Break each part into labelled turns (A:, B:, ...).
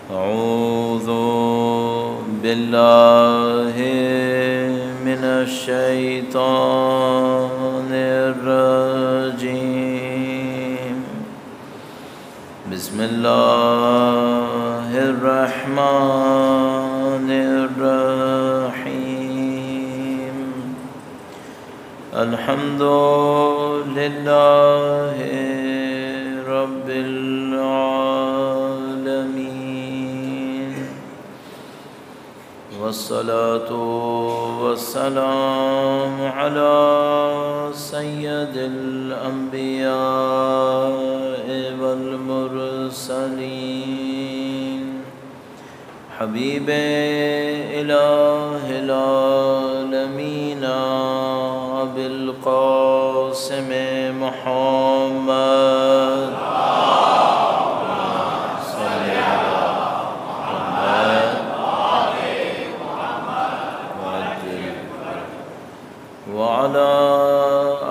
A: أعوذ بالله من الشيطان الرجيم. بسم الله الرحمن الرحيم. الحمد لله رب العالمين، والصلاة والسلام على سيد الأنبياء والمرسلين، حبيب إله العالمين أبي القاسم محمد وعلى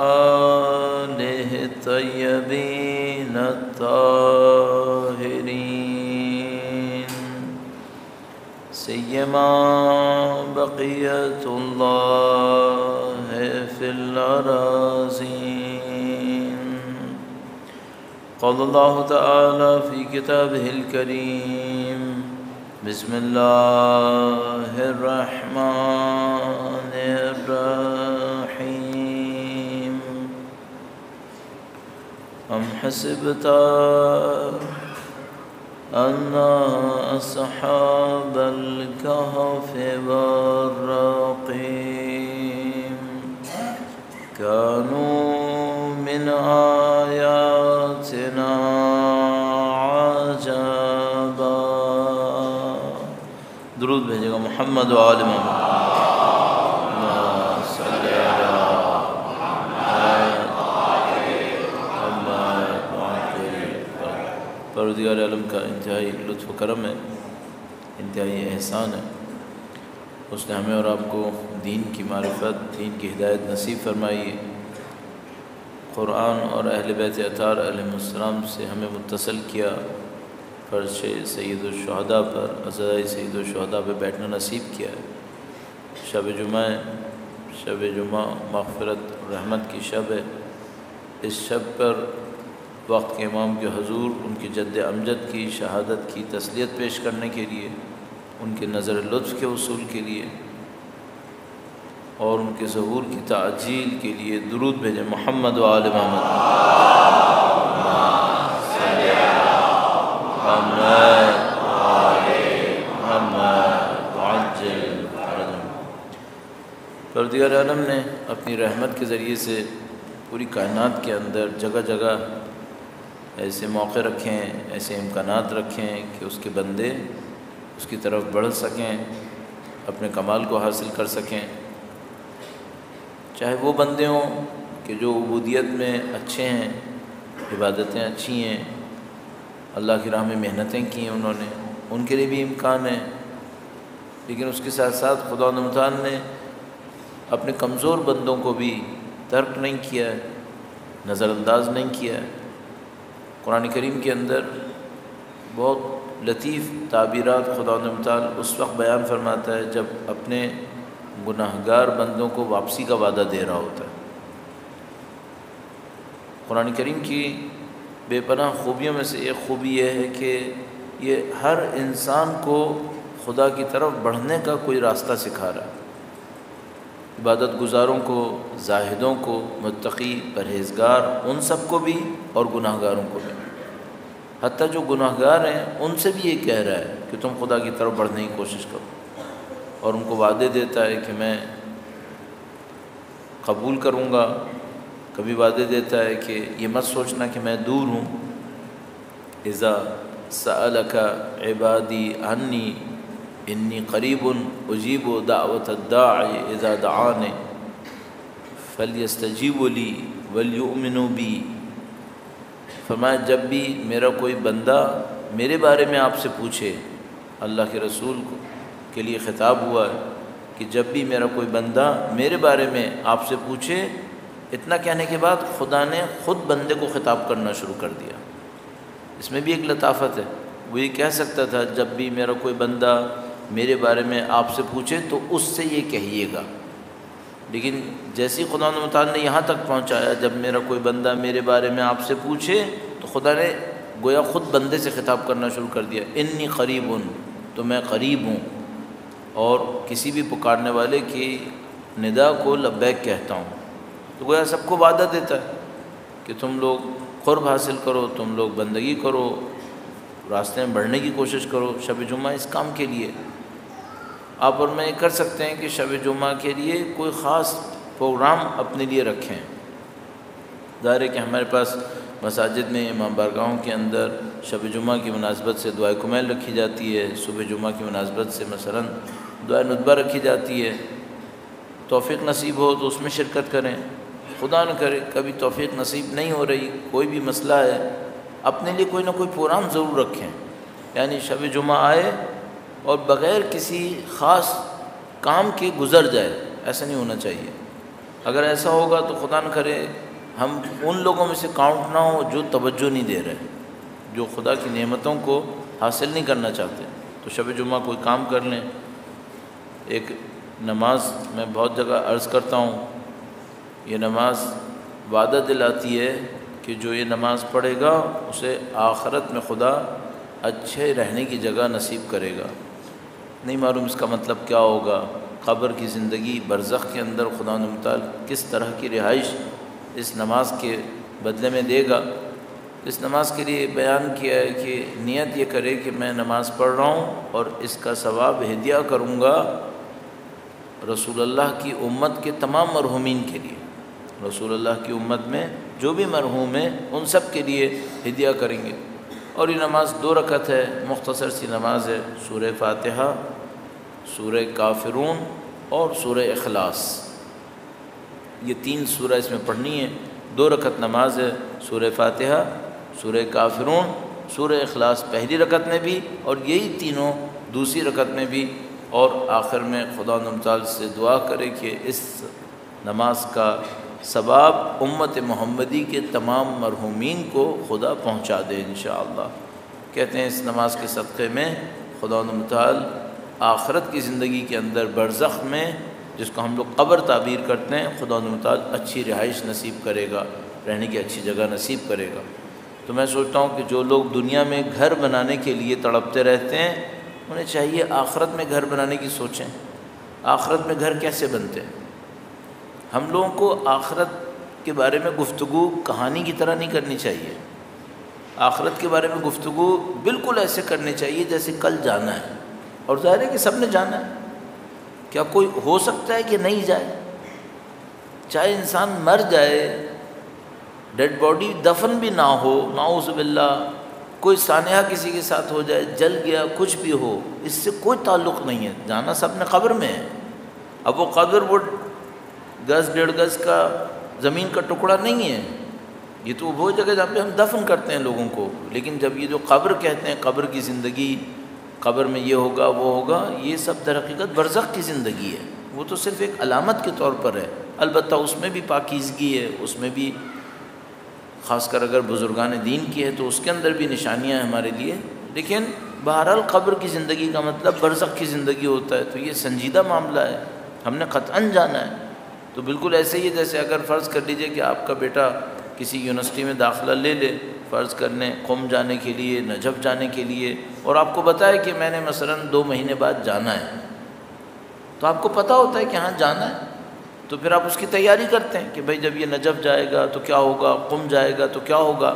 A: آله الطيبين الطاهرين، سيما بقية الله في الأراضين. قال الله تعالى في كتابه الكريم: بسم الله الرحمن الرحيم. أم حسبت أن أصحاب الكهف والرقيم كانوا من آياتنا عجبا. درود بھیجے گا محمد و آل محمد. پروردگار عالم کا انتہائی لطف و کرم ہے، انتہائی احسان ہے. اس نے ہمیں اور آپ کو دین کی معرفت، دین کی ہدایت نصیب فرمائی ہے. قرآن اور اہل بیت اطہار علیہ السلام سے ہمیں متصل کیا. فرش سید الشہداء پر، عزائے سید الشہداء پہ بیٹھنا نصیب کیا ہے. شب جمعہ ہے، شب جمعہ مغفرت رحمت کی شب ہے. اس شب پر وقت کے امام کے حضور ان کی جد امجد کی شہادت کی تسلیت پیش کرنے کے لیے، ان کے نظر لطف کے حصول کے لیے اور ان کے ظہور کی تعجیل کے لیے درود بھیجیں محمد و آل محمد. پروردگار عالم نے اپنی رحمت کے ذریعے سے پوری کائنات کے اندر جگہ جگہ ایسے موقع رکھے ہیں، ایسے امکانات رکھے ہیں کہ اس کے بندے اس کی طرف بڑھ سکیں، اپنے کمال کو حاصل کر سکیں. چاہے وہ بندے ہوں کہ جو عبودیت میں اچھے ہیں، عبادتیں اچھی ہیں، اللہ کی راہ میں محنتیں کی ہیں انہوں نے، ان کے لیے بھی امکان ہے. لیکن اس کے ساتھ ساتھ خدا متعال نے اپنے کمزور بندوں کو بھی ترک نہیں کیا ہے، نظر انداز نہیں کیا ہے. قرآن کریم کے اندر بہت لطیف تعبیرات خدا متعال اس وقت بیان فرماتا ہے جب اپنے گناہگار بندوں کو واپسی کا وعدہ دے رہا ہوتا ہے. قرآن کریم کی بے پناہ خوبیوں میں سے ایک خوبی یہ ہے کہ یہ ہر انسان کو خدا کی طرف بڑھنے کا کوئی راستہ سکھا رہا ہے. عبادت گزاروں کو، زاہدوں کو، متقی، پرہیزگار، ان سب کو بھی اور گناہ گاروں کو بھی. حتیٰ جو گناہ گار ہیں ان سے بھی یہ کہہ رہا ہے کہ تم خدا کی طرف بڑھنے کی کوشش کرو، اور ان کو وعدے دیتا ہے کہ میں قبول کروں گا. کبھی وعدے دیتا ہے کہ یہ مت سوچنا کہ میں دور ہوں. اذا سألک عبادی عنی انی قریب اجیب دعوت الداعی اذا دعانی فلیستجیبوا لی ولیؤمنوا بی. فرمایا جب بھی میرا کوئی بندہ میرے بارے میں آپ سے پوچھے، اللہ کے رسول کے لیے خطاب ہوا ہے کہ جب بھی میرا کوئی بندہ میرے بارے میں آپ سے پوچھے، اتنا کہنے کے بعد خدا نے خود بندے کو خطاب کرنا شروع کر دیا. اس میں بھی ایک لطافت ہے. وہ یہ کہہ سکتا تھا جب بھی میرا کوئی بندہ میرے بارے میں آپ سے پوچھے تو اس سے یہ کہیے گا، لیکن جیسے ہی خدا متعال نے یہاں تک پہنچایا جب میرا کوئی بندہ میرے بارے میں آپ سے پوچھے تو خدا نے گویا خود بندے سے خطاب کرنا شروع کر دیا، انی قریب، تو میں قریب ہوں، اور کسی بھی پکارنے والے کی ندا کو لبیک کہتا ہوں۔ تو گویا سب کو وعدہ دیتا ہے کہ تم لوگ قرب حاصل کرو، تم لوگ بندگی کرو، راستے میں بڑھنے کی کوشش کرو۔ شب جمعہ اس کام کے لیے آپ اور میں یہ کر سکتے ہیں کہ شب جمعہ کے لیے کوئی خاص پروگرام اپنے لیے رکھیں۔ ظاہر ہے کہ ہمارے پاس مساجد میں امام بارگاہوں کے اندر شب جمعہ کی مناسبت سے دعائے کمیل رکھی جاتی ہے، صبح جمعہ کی مناسبت سے مثلا دعائے ندبہ رکھی جاتی ہے۔ توفیق نصیب ہو تو اس میں شرکت کریں، خدا نہ کرے کبھی توفیق نصیب نہیں ہو رہی، کوئی بھی مسئلہ ہے، اپنے لیے کوئی نہ کوئی پروگرام ضرور رکھیں، یعنی شب جمعہ آئے اور بغیر کسی خاص کام کے گزر جائے، ایسا نہیں ہونا چاہیے۔ اگر ایسا ہوگا تو خدا نہ کرے ہم ان لوگوں میں سے کاؤنٹ نہ ہو جو توجہ نہیں دے رہے، جو خدا کی نعمتوں کو حاصل نہیں کرنا چاہتے۔ تو شب جمعہ کوئی کام کر لیں۔ ایک نماز میں بہت جگہ عرض کرتا ہوں، یہ نماز وعدہ دلاتی ہے کہ جو یہ نماز پڑھے گا اسے آخرت میں خدا اچھے رہنے کی جگہ نصیب کرے گا۔ نہیں معلوم اس کا مطلب کیا ہوگا، قبر کی زندگی برزخ کے اندر خدا متعال کس طرح کی رہائش اس نماز کے بدلے میں دے گا۔ اس نماز کے لیے بیان کیا ہے کہ نیت یہ کرے کہ میں نماز پڑھ رہا ہوں اور اس کا ثواب ہدیہ کروں گا رسول اللہ کی امت کے تمام مرحومین کے لیے۔ رسول اللہ کی امت میں جو بھی مرحوم ہیں ان سب کے لیے ہدیہ کریں گے۔ اور یہ نماز 2 رکعت ہے، مختصر سی نماز ہے، سورہ فاتحہ، سورہ کافرون اور سورہ اخلاص، یہ 3 سورہ اس میں پڑھنی ہے۔ 2 رکعت نماز ہے، سورہ فاتحہ، سورہ کافرون، سورہ اخلاص پہلی رکعت میں بھی، اور یہی تینوں دوسری رکعت میں بھی، اور آخر میں خدا تعالی سے دعا کرے کہ اس نماز کا ثواب امت محمدی کے تمام مرحومین کو خدا پہنچا دے انشاءاللہ۔ کہتے ہیں اس نماز کے صدقے میں خدا تعالی آخرت کی زندگی کے اندر برزخ میں، جس کو ہم لوگ قبر تعبیر کرتے ہیں، خدا تعالی اچھی رہائش نصیب کرے گا، رہنے کی اچھی جگہ نصیب کرے گا۔ تو میں سوچتا ہوں کہ جو لوگ دنیا میں گھر بنانے کے لیے تڑپتے رہتے ہیں، انہیں چاہیے آخرت میں گھر بنانے کی سوچیں۔ آخرت میں گھر کیسے بنتے ہیں؟ ہم لوگوں کو آخرت کے بارے میں گفتگو کہانی کی طرح نہیں کرنی چاہیے۔ آخرت کے بارے میں گفتگو بالکل ایسے کرنی چاہیے جیسے کل جانا ہے، اور ظاہر ہے کہ سب نے جانا ہے۔ کیا کوئی ہو سکتا ہے کہ نہیں جائے؟ چاہے انسان مر جائے، ڈیڈ باڈی دفن بھی نہ ہو، نعوذ باللہ، کوئی سانحہ کسی کے ساتھ ہو جائے، جل گیا، کچھ بھی ہو، اس سے کوئی تعلق نہیں ہے، جانا سب نے قبر میں ہے۔ اب وہ قبر وہ 10 1.5 گز کا زمین کا ٹکڑا نہیں ہے، یہ تو وہ جگہ جہاں پہ ہم دفن کرتے ہیں لوگوں کو۔ لیکن جب یہ جو قبر کہتے ہیں، قبر کی زندگی، قبر میں یہ ہوگا وہ ہوگا، یہ سب در حقیقت برزخ کی زندگی ہے، وہ تو صرف ایک علامت کے طور پر ہے۔ البتہ اس میں بھی پاکیزگی ہے، اس میں بھی خاص کر اگر بزرگان دین کی ہے تو اس کے اندر بھی نشانیاں ہیں ہمارے لیے، لیکن بہرحال قبر کی زندگی کا مطلب برزخ کی زندگی ہوتا ہے۔ تو یہ سنجیدہ معاملہ ہے، ہم نے قطعاً جانا ہے۔ تو بالکل ایسے ہی جیسے اگر فرض کر لیجئے کہ آپ کا بیٹا کسی یونیورسٹی میں داخلہ لے لے، فرض کرنے قم جانے کے لیے، نجف جانے کے لیے، اور آپ کو بتائے کہ میں نے مثلاً 2 مہینے بعد جانا ہے، تو آپ کو پتہ ہوتا ہے کہ ہاں جانا ہے، تو پھر آپ اس کی تیاری کرتے ہیں کہ بھائی جب یہ نجف جائے گا تو کیا ہوگا، قم جائے گا تو کیا ہوگا۔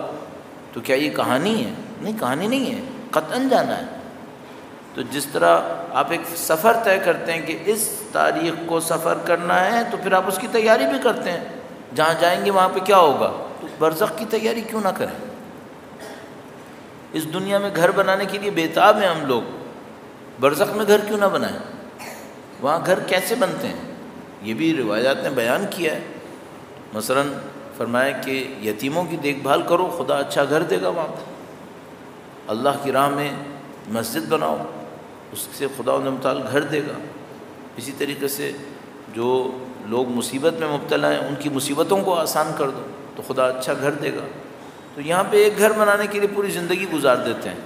A: تو کیا یہ کہانی ہے؟ نہیں، کہانی نہیں ہے، قطعاً جانا ہے۔ تو جس طرح آپ ایک سفر طے کرتے ہیں کہ اس تاریخ کو سفر کرنا ہے، تو پھر آپ اس کی تیاری بھی کرتے ہیں، جہاں جائیں گے وہاں پہ کیا ہوگا۔ تو برزخ کی تیاری کیوں نہ کریں؟ اس دنیا میں گھر بنانے کے لیے بےتاب ہیں ہم لوگ، برزخ میں گھر کیوں نہ بنائیں؟ وہاں گھر کیسے بنتے ہیں یہ بھی روایات نے بیان کیا ہے۔ مثلا فرمایا کہ یتیموں کی دیکھ بھال کرو، خدا اچھا گھر دے گا وہاں پہ۔ اللہ کی راہ میں مسجد بناؤ، اس سے خدا تعالی گھر دے گا۔ اسی طریقے سے جو لوگ مصیبت میں مبتلا ہیں ان کی مصیبتوں کو آسان کر دو تو خدا اچھا گھر دے گا۔ تو یہاں پہ ایک گھر بنانے کے لیے پوری زندگی گزار دیتے ہیں،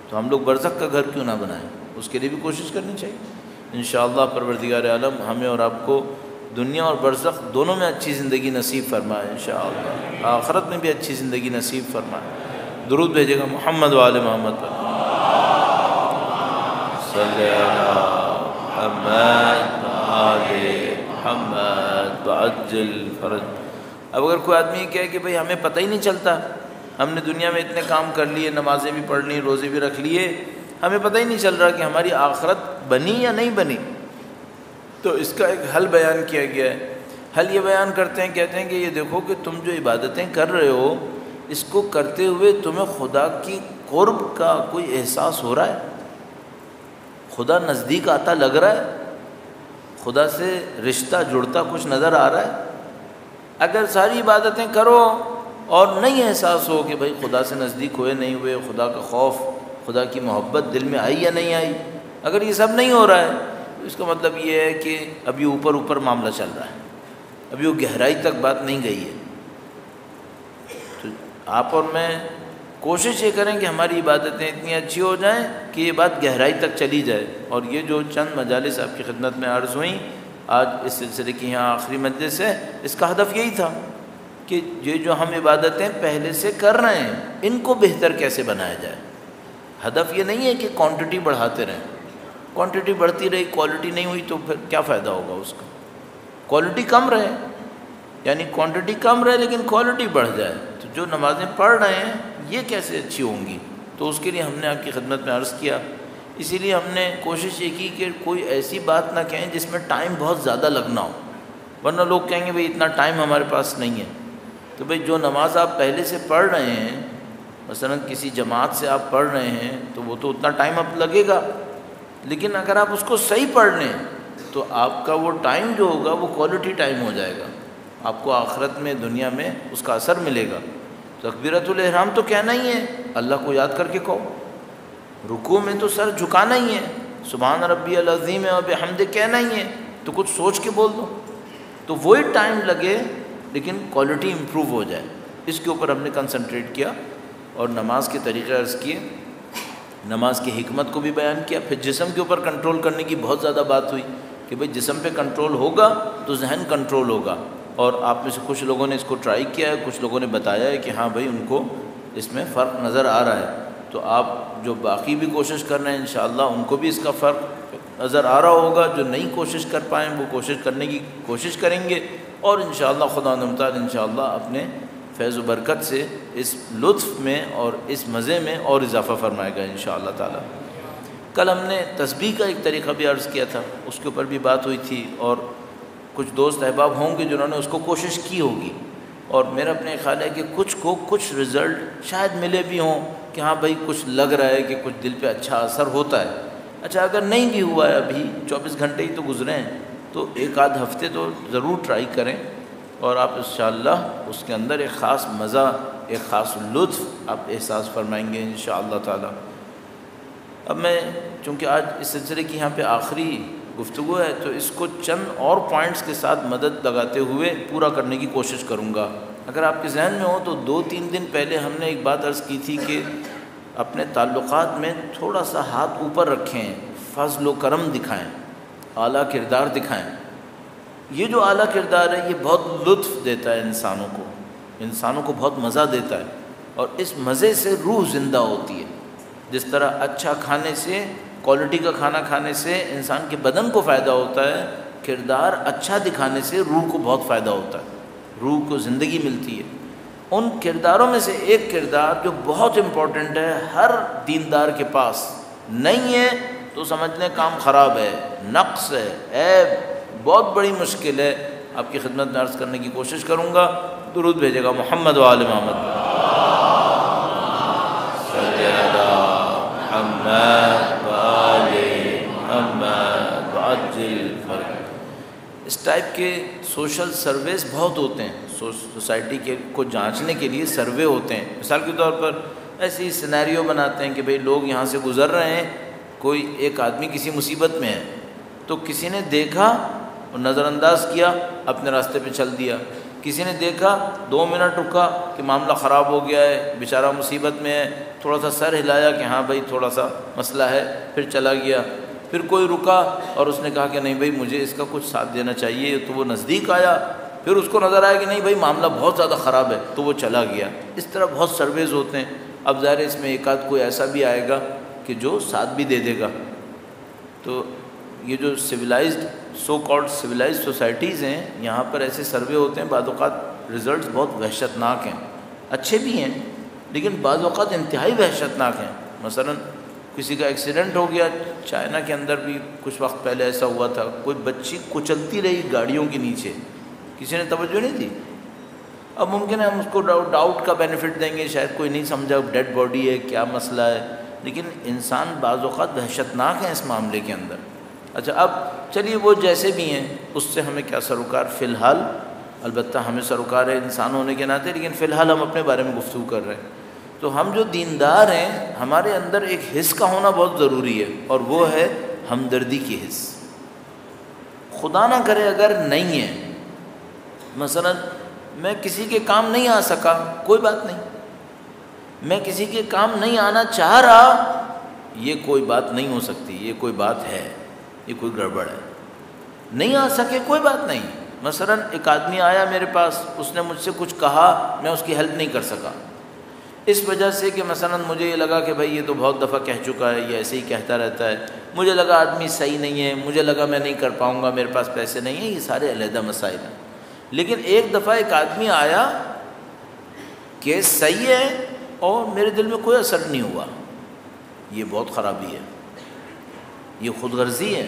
A: تو ہم لوگ برزخ کا گھر کیوں نہ بنائیں؟ اس کے لیے بھی کوشش کرنی چاہیے۔ انشاءاللہ پروردگار عالم ہمیں اور آپ کو دنیا اور برزخ دونوں میں اچھی زندگی نصیب فرمائے، انشاءاللہ آخرت میں بھی اچھی زندگی نصیب فرمائے۔ درود بھیجے گا محمد و آل محمد پر، صلی علی محمد آل محمد وعجل فرج۔ اب اگر کوئی آدمی کہے کہ بھئی ہمیں پتہ ہی نہیں چلتا، ہم نے دنیا میں اتنے کام کر لیے، نمازیں بھی پڑھ لی، روزے بھی رکھ لیے، ہمیں پتہ ہی نہیں چل رہا کہ ہماری آخرت بنی یا نہیں بنی، تو اس کا ایک حل بیان کیا گیا ہے۔ حل یہ بیان کرتے ہیں، کہتے ہیں کہ یہ دیکھو کہ تم جو عبادتیں کر رہے ہو، اس کو کرتے ہوئے تمہیں خدا کی قرب کا کوئی احساس ہو رہا ہے؟ خدا نزدیک آتا لگ رہا ہے؟ خدا سے رشتہ جڑتا کچھ نظر آ رہا ہے؟ اگر ساری عبادتیں کرو اور نہیں احساس ہو کہ بھئی خدا سے نزدیک ہوئے نہیں ہوئے، خدا کا خوف، خدا کی محبت دل میں آئی یا نہیں آئی، اگر یہ سب نہیں ہو رہا ہے تو اس کا مطلب یہ ہے کہ ابھی اوپر اوپر معاملہ چل رہا ہے، ابھی وہ گہرائی تک بات نہیں گئی ہے۔ تو آپ اور میں کوشش یہ کریں کہ ہماری عبادتیں اتنی اچھی ہو جائیں کہ یہ بات گہرائی تک چلی جائے۔ اور یہ جو چند مجالس آپ کی خدمت میں عرض ہوئیں، آج اس سلسلے کی یہاں آخری مجلس ہے، اس کا ہدف یہی تھا کہ یہ جو ہم عبادتیں پہلے سے کر رہے ہیں ان کو بہتر کیسے بنایا جائے۔ ہدف یہ نہیں ہے کہ کوانٹٹی بڑھاتے رہیں، کوانٹٹی بڑھتی رہی کوالٹی نہیں ہوئی تو پھر کیا فائدہ ہوگا اس کا۔ کوالٹی کم رہے، یعنی کوانٹٹی کم رہے لیکن کوالٹی بڑھ جائے، تو جو نمازیں پڑھ رہے ہیں یہ کیسے اچھی ہوں گی؟ تو اس کے لیے ہم نے آپ کی خدمت میں عرض کیا، اسی لیے ہم نے کوشش یہ کی کہ کوئی ایسی بات نہ کہیں جس میں ٹائم بہت زیادہ لگنا ہو، ورنہ لوگ کہیں گے بھئی اتنا ٹائم ہمارے پاس نہیں ہے۔ تو بھئی جو نماز آپ پہلے سے پڑھ رہے ہیں، مثلا کسی جماعت سے آپ پڑھ رہے ہیں تو وہ تو اتنا ٹائم اب لگے گا، لیکن اگر آپ اس کو صحیح پڑھ لیں تو آپ کا وہ ٹائم جو ہوگا وہ کوالٹی ٹائم ہو جائے گا، آپ کو آخرت میں دنیا میں اس کا اثر ملے گا۔ تکبیرۃ الاحرام تو کہنا ہی ہے، اللہ کو یاد کر کے کہو، رکوع میں تو سر جھکانا ہی ہے، سبحان ربی العظیم و بحمدہ کہنا ہی ہے، تو کچھ سوچ کے بول دو، تو وہی ٹائم لگے لیکن کوالٹی امپروو ہو جائے، اس کے اوپر ہم نے کنسنٹریٹ کیا اور نماز کے طریقے عرض کیے، نماز کی حکمت کو بھی بیان کیا۔ پھر جسم کے اوپر کنٹرول کرنے کی بہت زیادہ بات ہوئی کہ بھئی جسم پہ کنٹرول ہوگا تو ذہن کنٹرول ہوگا، اور آپ میں سے کچھ لوگوں نے اس کو ٹرائی کیا ہے، کچھ لوگوں نے بتایا ہے کہ ہاں بھئی ان کو اس میں فرق نظر آ رہا ہے، تو آپ جو باقی بھی کوشش کر رہے ہیں انشاءاللہ ان کو بھی اس کا فرق نظر آ رہا ہوگا، جو نہیں کوشش کر پائیں وہ کوشش کرنے کی کوشش کریں گے، اور انشاءاللہ خدا تعالیٰ انشاءاللہ اپنے فیض و برکت سے اس لطف میں اور اس مزے میں اور اضافہ فرمائے گا انشاءاللہ تعالیٰ۔ کل ہم نے تسبیح کا ایک طریقہ بھی عرض کیا تھا، اس کے اوپر بھی بات ہوئی تھی، اور کچھ دوست احباب ہوں گے جنہوں نے اس کو کوشش کی ہوگی، اور میرا اپنے خیال ہے کہ کچھ کو کچھ رزلٹ شاید ملے بھی ہوں کہ ہاں بھئی کچھ لگ رہا ہے کہ کچھ دل پہ اچھا اثر ہوتا ہے۔ اچھا اگر نہیں بھی ہوا ہے، ابھی 24 گھنٹے ہی تو گزرے ہیں، تو ایک آدھ ہفتے تو ضرور ٹرائی کریں، اور آپ انشاءاللہ اس کے اندر ایک خاص مزہ، ایک خاص لطف آپ احساس فرمائیں گے انشاءاللہ تعالی۔ اب میں چونکہ آج اس سلسلے کی یہاں پہ آخری گفتگو ہے تو اس کو چند اور پوائنٹس کے ساتھ مدد لگاتے ہوئے پورا کرنے کی کوشش کروں گا۔ اگر آپ کے ذہن میں ہو تو 2-3 دن پہلے ہم نے ایک بات عرض کی تھی کہ اپنے تعلقات میں تھوڑا سا ہاتھ اوپر رکھیں، فضل و کرم دکھائیں، اعلیٰ کردار دکھائیں۔ یہ جو اعلیٰ کردار ہے یہ بہت لطف دیتا ہے انسانوں کو بہت مزہ دیتا ہے، اور اس مزے سے روح زندہ ہوتی ہے۔ جس طرح اچھا کھانے سے، کوالٹی کا کھانا کھانے سے انسان کے بدن کو فائدہ ہوتا ہے، کردار اچھا دکھانے سے روح کو بہت فائدہ ہوتا ہے، روح کو زندگی ملتی ہے۔ ان کرداروں میں سے ایک کردار جو بہت امپورٹنٹ ہے، ہر دیندار کے پاس نہیں ہے تو سمجھ لیں کام خراب ہے، نقص ہے، عیب، بہت بڑی مشکل ہے، آپ کی خدمت میں عرض کرنے کی کوشش کروں گا۔ درود بھیجے گا محمد و آل محمد، صلی علی محمد و آل محمد وعجل فرج۔ اس ٹائپ کے سوشل سرویز بہت ہوتے ہیں، سوسائٹی کے کو جانچنے کے لیے سروے ہوتے ہیں۔ مثال کے طور پر ایسی سینیریو بناتے ہیں کہ بھئی لوگ یہاں سے گزر رہے ہیں، کوئی ایک آدمی کسی مصیبت میں ہے، تو کسی نے دیکھا اور نظر انداز کیا، اپنے راستے پہ چل دیا، کسی نے دیکھا 2 منٹ رکا کہ معاملہ خراب ہو گیا ہے، بیچارہ مصیبت میں ہے، تھوڑا سا سر ہلایا کہ ہاں بھائی تھوڑا سا مسئلہ ہے، پھر چلا گیا۔ پھر کوئی رکا اور اس نے کہا کہ نہیں بھائی مجھے اس کا کچھ ساتھ دینا چاہیے، تو وہ نزدیک آیا، پھر اس کو نظر آیا کہ نہیں بھائی معاملہ بہت زیادہ خراب ہے، تو وہ چلا گیا۔ اس طرح بہت سرویز ہوتے ہیں۔ اب ظاہر اس میں ایک آدھ کوئی ایسا بھی آئے گا کہ جو ساتھ بھی دے دے گا۔ تو یہ جو سو کالڈ سویلائزڈ سوسائٹیز ہیں، یہاں پر ایسے سروے ہوتے ہیں، بعض اوقات رزلٹس بہت وحشت ناک ہیں، اچھے بھی ہیں لیکن بعض اوقات انتہائی وحشت ناک ہیں۔ مثلا کسی کا ایکسیڈنٹ ہو گیا، چائنا کے اندر بھی کچھ وقت پہلے ایسا ہوا تھا، کوئی بچی کچلتی رہی گاڑیوں کے نیچے، کسی نے توجہ نہیں دی۔ اب ممکن ہے ہم اس کو ڈاؤٹ کا بینیفٹ دیں گے، شاید کوئی نہیں سمجھا ڈیڈ باڈی ہے، کیا مسئلہ ہے، لیکن انسان بعض اوقات وحشت ناک ہیں اس معاملے کے اندر۔ اچھا اب چلیے وہ جیسے بھی ہیں، اس سے ہمیں کیا سروکار، فی الحال البتہ ہمیں سروکار ہے انسان ہونے کے ناطے، لیکن فی الحال ہم اپنے بارے میں گفتگو کر رہے ہیں۔ تو ہم جو دیندار ہیں، ہمارے اندر ایک حس کا ہونا بہت ضروری ہے، اور وہ ہے ہمدردی کی حس۔ خدا نہ کرے اگر نہیں ہے، مثلا میں کسی کے کام نہیں آ سکا، کوئی بات نہیں، میں کسی کے کام نہیں آنا چاہ رہا، یہ کوئی بات نہیں ہو سکتی، یہ کوئی بات ہے، یہ کوئی گڑبڑ ہے۔ نہیں آ سکے کوئی بات نہیں، مثلا ایک آدمی آیا میرے پاس، اس نے مجھ سے کچھ کہا، میں اس کی ہیلپ نہیں کر سکا، اس وجہ سے کہ مثلا مجھے یہ لگا کہ بھائی یہ تو بہت دفعہ کہہ چکا ہے، یہ ایسے ہی کہتا رہتا ہے، مجھے لگا آدمی صحیح نہیں ہے، مجھے لگا میں نہیں کر پاؤں گا، میرے پاس پیسے نہیں ہیں، یہ سارے علیحدہ مسائل ہیں۔ لیکن ایک دفعہ ایک آدمی آیا کہ صحیح ہے اور میرے دل میں کوئی اثر نہیں ہوا، یہ بہت خرابی ہے، یہ خود غرضی ہے،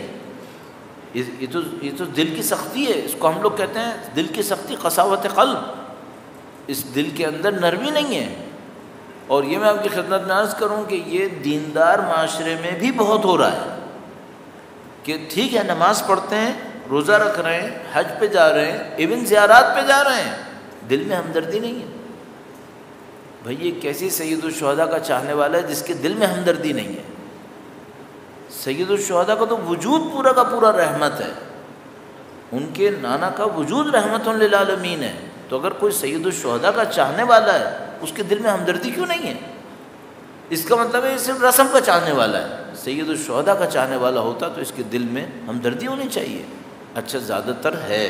A: یہ تو دل کی سختی ہے، اس کو ہم لوگ کہتے ہیں دل کی سختی، قساوت قلب، اس دل کے اندر نرمی نہیں ہے۔ اور یہ میں آپ کی خدمت میں عرض کروں کہ یہ دیندار معاشرے میں بھی بہت ہو رہا ہے کہ ٹھیک ہے نماز پڑھتے ہیں، روزہ رکھ رہے ہیں، حج پہ جا رہے ہیں، ایون زیارات پہ جا رہے ہیں، دل میں ہمدردی نہیں ہے۔ بھئی یہ کیسی سید الشہداء کا چاہنے والا ہے جس کے دل میں ہمدردی نہیں ہے؟ سید الشہداء کا تو وجود پورا کا پورا رحمت ہے، ان کے نانا کا وجود رحمت للعالمین ہے، تو اگر کوئی سید الشہداء کا چاہنے والا ہے، اس کے دل میں ہمدردی کیوں نہیں ہے؟ اس کا مطلب ہے یہ صرف رسم کا چاہنے والا ہے۔ سید الشہداء کا چاہنے والا ہوتا تو اس کے دل میں ہمدردی ہونی چاہیے۔ اچھا زیادہ تر ہے،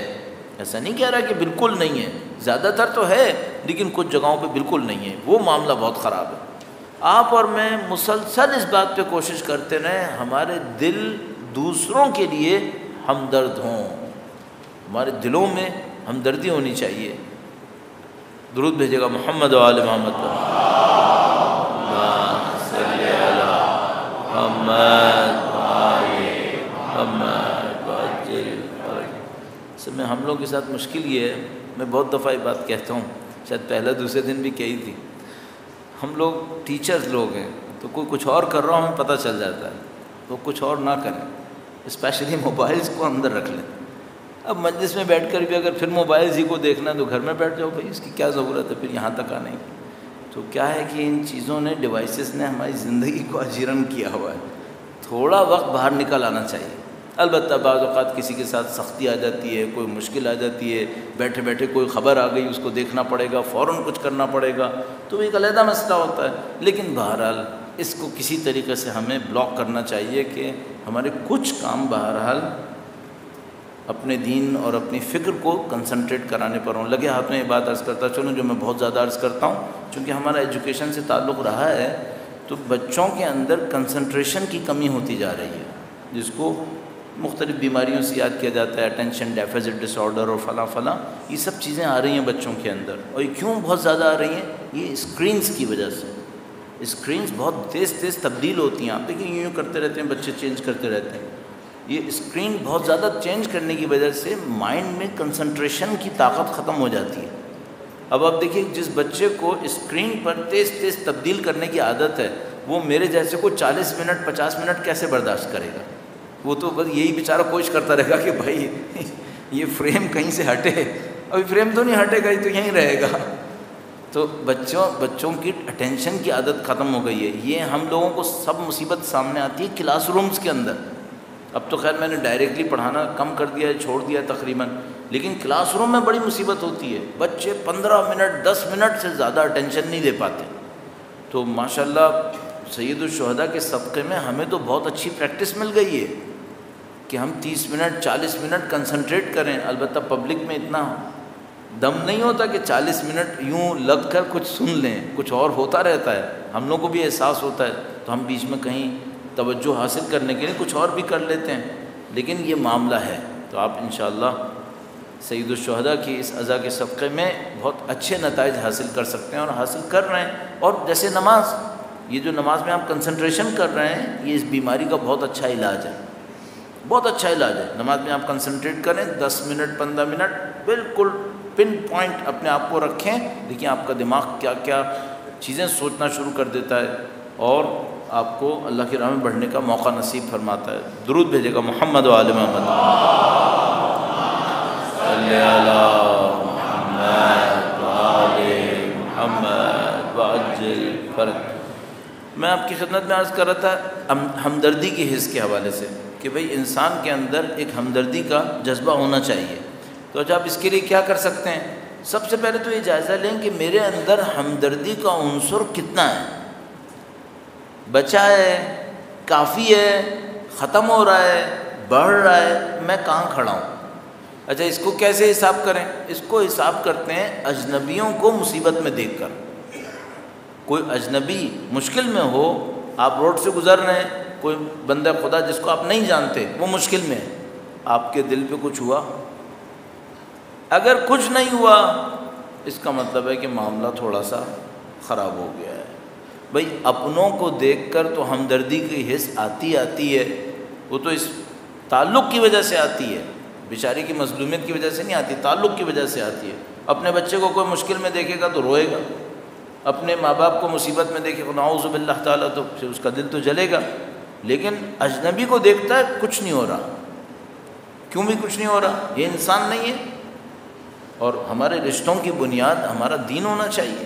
A: ایسا نہیں کہہ رہا کہ بالکل نہیں ہے، زیادہ تر تو ہے لیکن کچھ جگہوں پہ بالکل نہیں ہے، وہ معاملہ بہت خراب ہے۔ آپ اور میں مسلسل اس بات پہ کوشش کرتے رہیں ہمارے دل دوسروں کے لیے ہمدرد ہوں، ہمارے دلوں میں ہمدردی ہونی چاہیے۔ درود بھیجے گا محمد و آل محمد پر۔ صلی علی محمد سب میں ہم لوگوں کے ساتھ مشکل یہ ہے، میں بہت دفعہ یہ بات کہتا ہوں، شاید پہلا دوسرے دن بھی کہی تھی، ہم لوگ ٹیچرز لوگ ہیں، تو کوئی کچھ اور کر رہا ہوں ہمیں پتہ چل جاتا ہے، تو کچھ اور نہ کریں، اسپیشلی موبائلز کو اندر رکھ لیں۔ اب مجلس میں بیٹھ کر بھی اگر پھر موبائلز ہی کو دیکھنا ہے تو گھر میں بیٹھ جاؤ، بھائی اس کی کیا ضرورت ہے پھر یہاں تک آنے کی۔ تو کیا ہے کہ ان چیزوں نے، ڈیوائسز نے ہماری زندگی کو اجیرن کیا ہوا ہے، تھوڑا وقت باہر نکل آنا چاہیے۔ البتہ بعض اوقات کسی کے ساتھ سختی آ جاتی ہے، کوئی مشکل آ جاتی ہے، بیٹھے بیٹھے کوئی خبر آ گئی، اس کو دیکھنا پڑے گا، فوراً کچھ کرنا پڑے گا، تو ایک علیحدہ مسئلہ ہوتا ہے۔ لیکن بہرحال اس کو کسی طریقے سے ہمیں بلاک کرنا چاہیے کہ ہمارے کچھ کام بہرحال اپنے دین اور اپنی فکر کو کنسنٹریٹ کرانے پر ہوں۔ لگے ہاتھ میں یہ بات عرض کرتا چلوں جو میں بہت زیادہ عرض کرتا ہوں، چونکہ ہمارا ایجوکیشن سے تعلق رہا ہے، تو بچوں کے اندر کنسنٹریشن کی کمی ہوتی جا رہی ہے، جس کو مختلف بیماریوں سے یاد کیا جاتا ہے، اٹینشن ڈیفیسٹ ڈس آرڈر اور فلاں فلاں، یہ سب چیزیں آ رہی ہیں بچوں کے اندر۔ اور یہ کیوں بہت زیادہ آ رہی ہیں؟ یہ اسکرینز کی وجہ سے۔ اسکرینز بہت تیز تیز تبدیل ہوتی ہیں، آپ دیکھیں یوں کرتے رہتے ہیں بچے، چینج کرتے رہتے ہیں۔ یہ اسکرین بہت زیادہ چینج کرنے کی وجہ سے مائنڈ میں کنسنٹریشن کی طاقت ختم ہو جاتی ہے۔ اب آپ دیکھیں جس بچے کو اسکرین پر تیز تیز تبدیل کرنے کی عادت ہے، وہ میرے جیسے کو 40 منٹ 50 منٹ کیسے برداشت کرے گا؟ وہ تو بس یہی بیچارہ کوشش کرتا رہے گا کہ بھائی یہ فریم کہیں سے ہٹے، ابھی فریم تو نہیں ہٹے گا، یہ تو یہیں رہے گا۔ تو بچوں کی اٹینشن کی عادت ختم ہو گئی ہے۔ یہ ہم لوگوں کو سب مصیبت سامنے آتی ہے کلاس رومز کے اندر۔ اب تو خیر میں نے ڈائریکٹلی پڑھانا کم کر دیا ہے، چھوڑ دیا تقریباً، لیکن کلاس روم میں بڑی مصیبت ہوتی ہے، بچے 15 منٹ 10 منٹ سے زیادہ اٹینشن نہیں دے پاتے. تو ماشاءاللہ سید الشہداء کے صدقے میں ہمیں تو بہت اچھی پریکٹس مل گئی ہے کہ ہم 30 منٹ 40 منٹ کنسنٹریٹ کریں. البتہ پبلک میں اتنا دم نہیں ہوتا کہ 40 منٹ یوں لگ کر کچھ سن لیں، کچھ اور ہوتا رہتا ہے. ہم لوگوں کو بھی احساس ہوتا ہے تو ہم بیچ میں کہیں توجہ حاصل کرنے کے لیے کچھ اور بھی کر لیتے ہیں، لیکن یہ معاملہ ہے. تو آپ انشاءاللہ سید الشہداء کی اس عزا کے صدقے میں بہت اچھے نتائج حاصل کر سکتے ہیں اور حاصل کر رہے ہیں. اور جیسے نماز، یہ جو نماز میں آپ کنسنٹریشن کر رہے ہیں، یہ اس بیماری کا بہت اچھا علاج ہے، بہت اچھا علاج ہے. نماز میں آپ کنسنٹریٹ کریں، 10 منٹ 15 منٹ بالکل پن پوائنٹ اپنے آپ کو رکھیں. دیکھیں آپ کا دماغ کیا کیا چیزیں سوچنا شروع کر دیتا ہے اور آپ کو اللہ کی راہ میں بڑھنے کا موقع نصیب فرماتا ہے. درود بھیجے گا محمد و آل محمد. صلی علی محمد و آل محمد وعجل فرج. میں آپ کی خدمت میں عرض کر رہا تھا ہمدردی کی حس کے حوالے سے کہ بھئی انسان کے اندر ایک ہمدردی کا جذبہ ہونا چاہیے. تو اچھا آپ اس کے لیے کیا کر سکتے ہیں؟ سب سے پہلے تو یہ جائزہ لیں کہ میرے اندر ہمدردی کا عنصر کتنا ہے، بچا ہے، کافی ہے، ختم ہو رہا ہے، بڑھ رہا ہے، میں کہاں کھڑا ہوں. اچھا اس کو کیسے حساب کریں؟ اس کو حساب کرتے ہیں اجنبیوں کو مصیبت میں دیکھ کر. کوئی اجنبی مشکل میں ہو، آپ روڈ سے گزر رہے ہیں، کوئی بندہ خدا جس کو آپ نہیں جانتے وہ مشکل میں ہے، آپ کے دل پہ کچھ ہوا؟ اگر کچھ نہیں ہوا اس کا مطلب ہے کہ معاملہ تھوڑا سا خراب ہو گیا ہے. بھئی اپنوں کو دیکھ کر تو ہمدردی کی حس آتی ہے، وہ تو اس تعلق کی وجہ سے آتی ہے، بیچارے کی مظلومیت کی وجہ سے نہیں آتی، تعلق کی وجہ سے آتی ہے. اپنے بچے کو کوئی مشکل میں دیکھے گا تو روئے گا، اپنے ماں باپ کو مصیبت میں دیکھے گا نعوذ باللہ تعالیٰ تو پھر اس کا دل تو جلے گا. لیکن اجنبی کو دیکھتا ہے کچھ نہیں ہو رہا. کیوں بھی کچھ نہیں ہو رہا؟ یہ انسان نہیں ہے. اور ہمارے رشتوں کی بنیاد ہمارا دین ہونا چاہیے،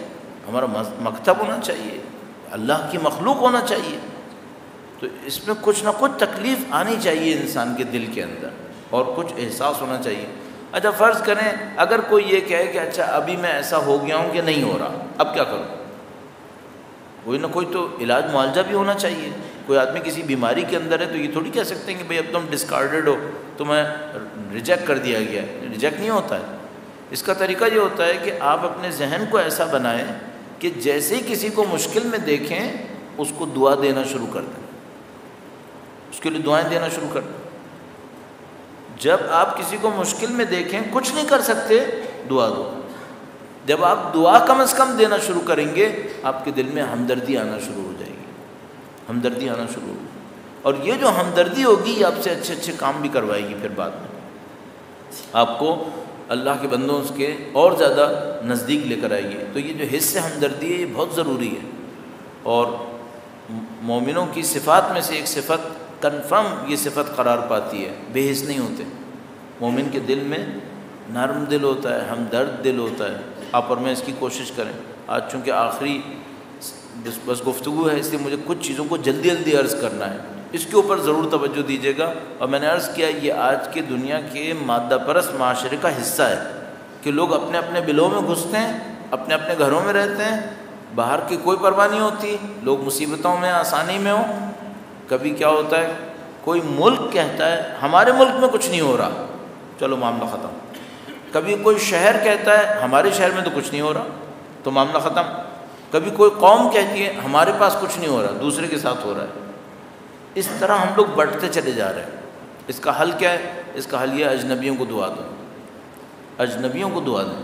A: ہمارا مکتب ہونا چاہیے، اللہ کی مخلوق ہونا چاہیے. تو اس میں کچھ نہ کچھ تکلیف آنی چاہیے انسان کے دل کے اندر اور کچھ احساس ہونا چاہیے. اچھا فرض کریں اگر کوئی یہ کہے کہ اچھا ابھی میں ایسا ہو گیا ہوں کہ نہیں ہو رہا، اب کیا کروں؟ کوئی نہ کوئی تو علاج معالجہ بھی ہونا چاہیے. کوئی آدمی کسی بیماری کے اندر ہے تو یہ تھوڑی کہہ سکتے ہیں کہ بھئی اب تم ڈسکارڈڈ ہو، تمہیں ریجیکٹ کر دیا گیا ہے. ریجیکٹ نہیں ہوتا ہے. اس کا طریقہ یہ ہوتا ہے کہ آپ اپنے ذہن کو ایسا بنائیں کہ جیسے ہی کسی کو مشکل میں دیکھیں اس کو دعا دینا شروع کر دیں، اس کے لیے دعائیں دینا شروع کر دیں. جب آپ کسی کو مشکل میں دیکھیں کچھ نہیں کر سکتے، دعا دو. جب آپ دعا کم از کم دینا شروع کریں گے آپ کے دل میں ہمدردی آنا شروع ہو جائے گی، ہمدردی آنا شروع ہوگی. اور یہ جو ہمدردی ہوگی یہ آپ سے اچھے اچھے کام بھی کروائے گی. پھر بعد میں آپ کو اللہ کے بندوں اس کے اور زیادہ نزدیک لے کر آئے گی. تو یہ جو حس ہمدردی ہے یہ بہت ضروری ہے. اور مومنوں کی صفات میں سے ایک صفت کنفرم یہ صفت قرار پاتی ہے، بے حس نہیں ہوتے. مومن کے دل میں نرم دل ہوتا ہے، ہمدرد دل ہوتا ہے. آپ اور میں اس کی کوشش کریں. آج چونکہ آخری بس گفتگو ہے اس لیے مجھے کچھ چیزوں کو جلدی جلدی عرض کرنا ہے، اس کے اوپر ضرور توجہ دیجیے گا. اور میں نے عرض کیا یہ آج کے دنیا کے مادہ پرست معاشرے کا حصہ ہے کہ لوگ اپنے اپنے بلوں میں گھستے ہیں، اپنے اپنے گھروں میں رہتے ہیں، باہر کی کوئی پرواہ نہیں ہوتی. لوگ مصیبتوں میں آسانی میں ہوں. کبھی کیا ہوتا ہے کوئی ملک کہتا ہے ہمارے ملک میں کچھ نہیں ہو رہا، چلو معاملہ ختم. کبھی کوئی شہر کہتا ہے ہمارے شہر میں تو کچھ نہیں ہو رہا، تو معاملہ ختم. کبھی کوئی قوم کہتی ہے ہمارے پاس کچھ نہیں ہو رہا، دوسرے کے ساتھ ہو رہا ہے. اس طرح ہم لوگ بڑھتے چلے جا رہے ہیں. اس کا حل کیا ہے؟ اس کا حل یہ اجنبیوں کو دعا دو، اجنبیوں کو دعا دیں.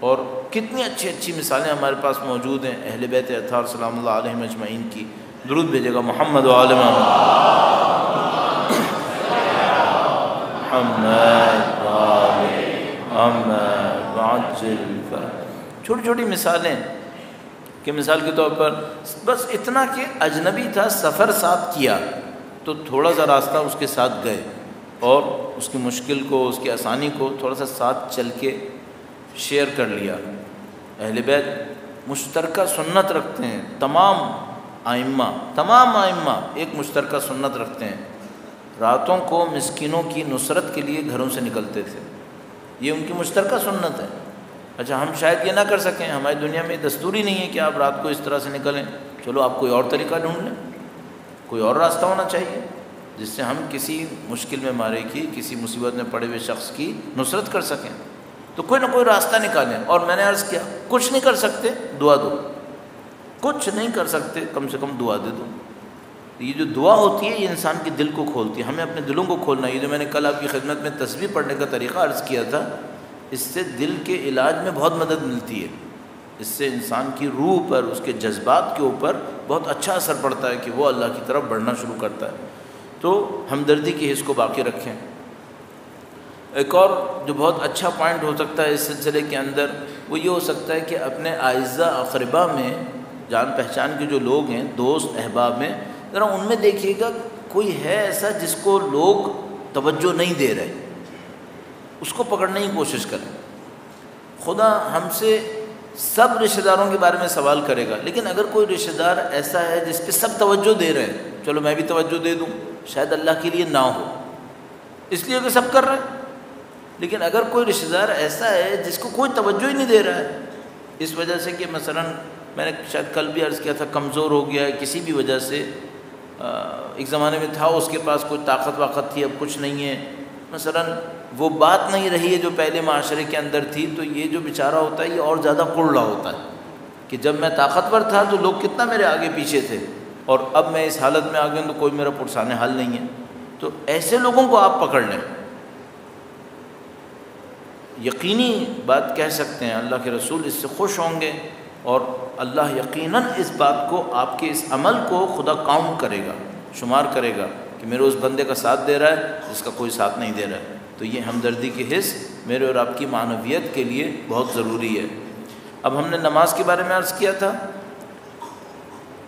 A: اور کتنی اچھی اچھی مثالیں ہمارے پاس موجود ہیں اہل بیت اطہار سلام اللہ علیہم اجمعین کی. درود بھیجے گا محمد و آل محمد. محمد و آل محمد وعجل فرج. چھوٹی چھوٹی مثالیں کہ مثال کے طور پر بس اتنا کہ اجنبی تھا، سفر ساتھ کیا تو تھوڑا سا راستہ اس کے ساتھ گئے اور اس کی مشکل کو اس کی آسانی کو تھوڑا سا ساتھ چل کے شیئر کر لیا. اہل بیت مشترکہ سنت رکھتے ہیں. تمام آئمہ ایک مشترکہ سنت رکھتے ہیں. راتوں کو مسکینوں کی نصرت کے لیے گھروں سے نکلتے تھے. یہ ان کی مشترکہ سنت ہے۔ اچھا ہم شاید یہ نہ کر سکیں، ہماری دنیا میں دستوری نہیں ہے کہ آپ رات کو اس طرح سے نکلیں، چلو آپ کوئی اور طریقہ ڈھونڈ لیں، کوئی اور راستہ ہونا چاہیے جس سے ہم کسی مشکل میں مارے کی، کسی مصیبت میں پڑے ہوئے شخص کی نصرت کر سکیں، تو کوئی نہ کوئی راستہ نکالیں۔ اور میں نے عرض کیا کچھ نہیں کر سکتے دعا دو، کچھ نہیں کر سکتے کم سے کم دعا دے دو۔ یہ جو دعا ہوتی ہے یہ انسان کے دل کو کھولتی ہے، ہمیں اپنے دلوں کو کھولنا ہے۔ یہ جو میں نے کل آپ کی خدمت میں تسبیح پڑھنے کا طریقہ عرض کیا تھا، اس سے دل کے علاج میں بہت مدد ملتی ہے، اس سے انسان کی روح پر، اس کے جذبات کے اوپر بہت اچھا اثر پڑتا ہے کہ وہ اللہ کی طرف بڑھنا شروع کرتا ہے۔ تو ہمدردی کی حس کو باقی رکھیں۔ ایک اور جو بہت اچھا پوائنٹ ہو سکتا ہے اس سلسلے کے اندر، وہ یہ ہو سکتا ہے کہ اپنے اعزہ اقربا میں، جان پہچان کے جو لوگ ہیں، دوست احباب میں، ذرا ان میں دیکھیے گا کوئی ہے ایسا جس کو لوگ توجہ نہیں دے رہے، اس کو پکڑنے کی کوشش کریں۔ خدا ہم سے سب رشتہ داروں کے بارے میں سوال کرے گا، لیکن اگر کوئی رشتہ دار ایسا ہے جس پہ سب توجہ دے رہے ہیں، چلو میں بھی توجہ دے دوں، شاید اللہ کے لیے نہ ہو، اس لیے کہ سب کر رہے ہیں۔ لیکن اگر کوئی رشتہ دار ایسا ہے جس کو کوئی توجہ ہی نہیں دے رہا ہے، اس وجہ سے کہ مثلا میں نے شاید کل بھی عرض کیا تھا، کمزور ہو گیا ہے کسی بھی وجہ سے، ایک زمانے میں تھا اس کے پاس کوئی طاقت واقت تھی، اب کچھ نہیں ہے، مثلا وہ بات نہیں رہی ہے جو پہلے معاشرے کے اندر تھی، تو یہ جو بیچارہ ہوتا ہے یہ اور زیادہ کڑ رہا ہوتا ہے کہ جب میں طاقتور تھا تو لوگ کتنا میرے آگے پیچھے تھے، اور اب میں اس حالت میں آ گیا ہوں تو کوئی میرا پرسان حل نہیں ہے۔ تو ایسے لوگوں کو آپ پکڑ لیں، یقینی بات کہہ سکتے ہیں اللہ کے رسول اس سے خوش ہوں گے، اور اللہ یقیناً اس بات کو، آپ کے اس عمل کو خدا کاؤنٹ کرے گا، شمار کرے گا کہ میرے اس بندے کا ساتھ دے رہا ہے جس کا کوئی ساتھ نہیں دے رہا ہے۔ تو یہ ہمدردی کی حس میرے اور آپ کی معنویت کے لیے بہت ضروری ہے۔ اب ہم نے نماز کے بارے میں عرض کیا تھا،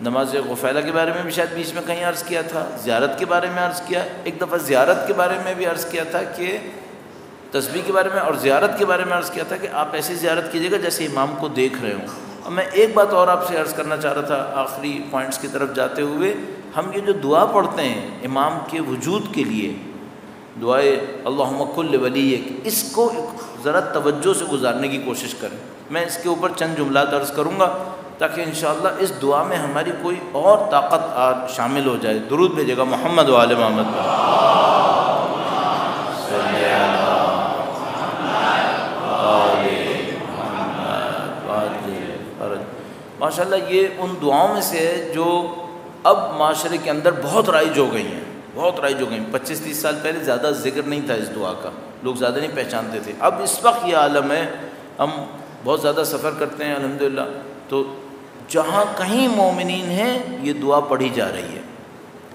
A: نماز غفیلہ کے بارے میں بھی شاید بیچ میں کہیں عرض کیا تھا، زیارت کے بارے میں عرض کیا، ایک دفعہ زیارت کے بارے میں بھی عرض کیا تھا کہ تسبیح کے بارے میں، اور زیارت کے بارے میں عرض کیا تھا کہ آپ ایسی زیارت کیجیے گا جیسے امام کو دیکھ رہے ہوں۔ اور میں ایک بات اور آپ سے عرض کرنا چاہ رہا تھا آخری پوائنٹس کی طرف جاتے ہوئے، ہم یہ جو دعا پڑھتے ہیں امام کے وجود کے لیے، دعائے اللہم کل ولیک، اس کو ذرا توجہ سے گزارنے کی کوشش کریں۔ میں اس کے اوپر چند جملات عرض کروں گا تاکہ انشاءاللہ اس دعا میں ہماری کوئی اور طاقت شامل ہو جائے۔ درود بھیجے گا محمد و آل محمد۔ ماشاءاللہ یہ ان دعاؤں میں سے ہے جو اب معاشرے کے اندر بہت رائج ہو گئی ہیں، بہت رائج ہو گئی ہیں۔ 25-30 سال پہلے زیادہ ذکر نہیں تھا اس دعا کا، لوگ زیادہ نہیں پہچانتے تھے۔ اب اس وقت یہ عالم ہے، ہم بہت زیادہ سفر کرتے ہیں الحمدللہ، تو جہاں کہیں مومنین ہیں یہ دعا پڑھی جا رہی ہے۔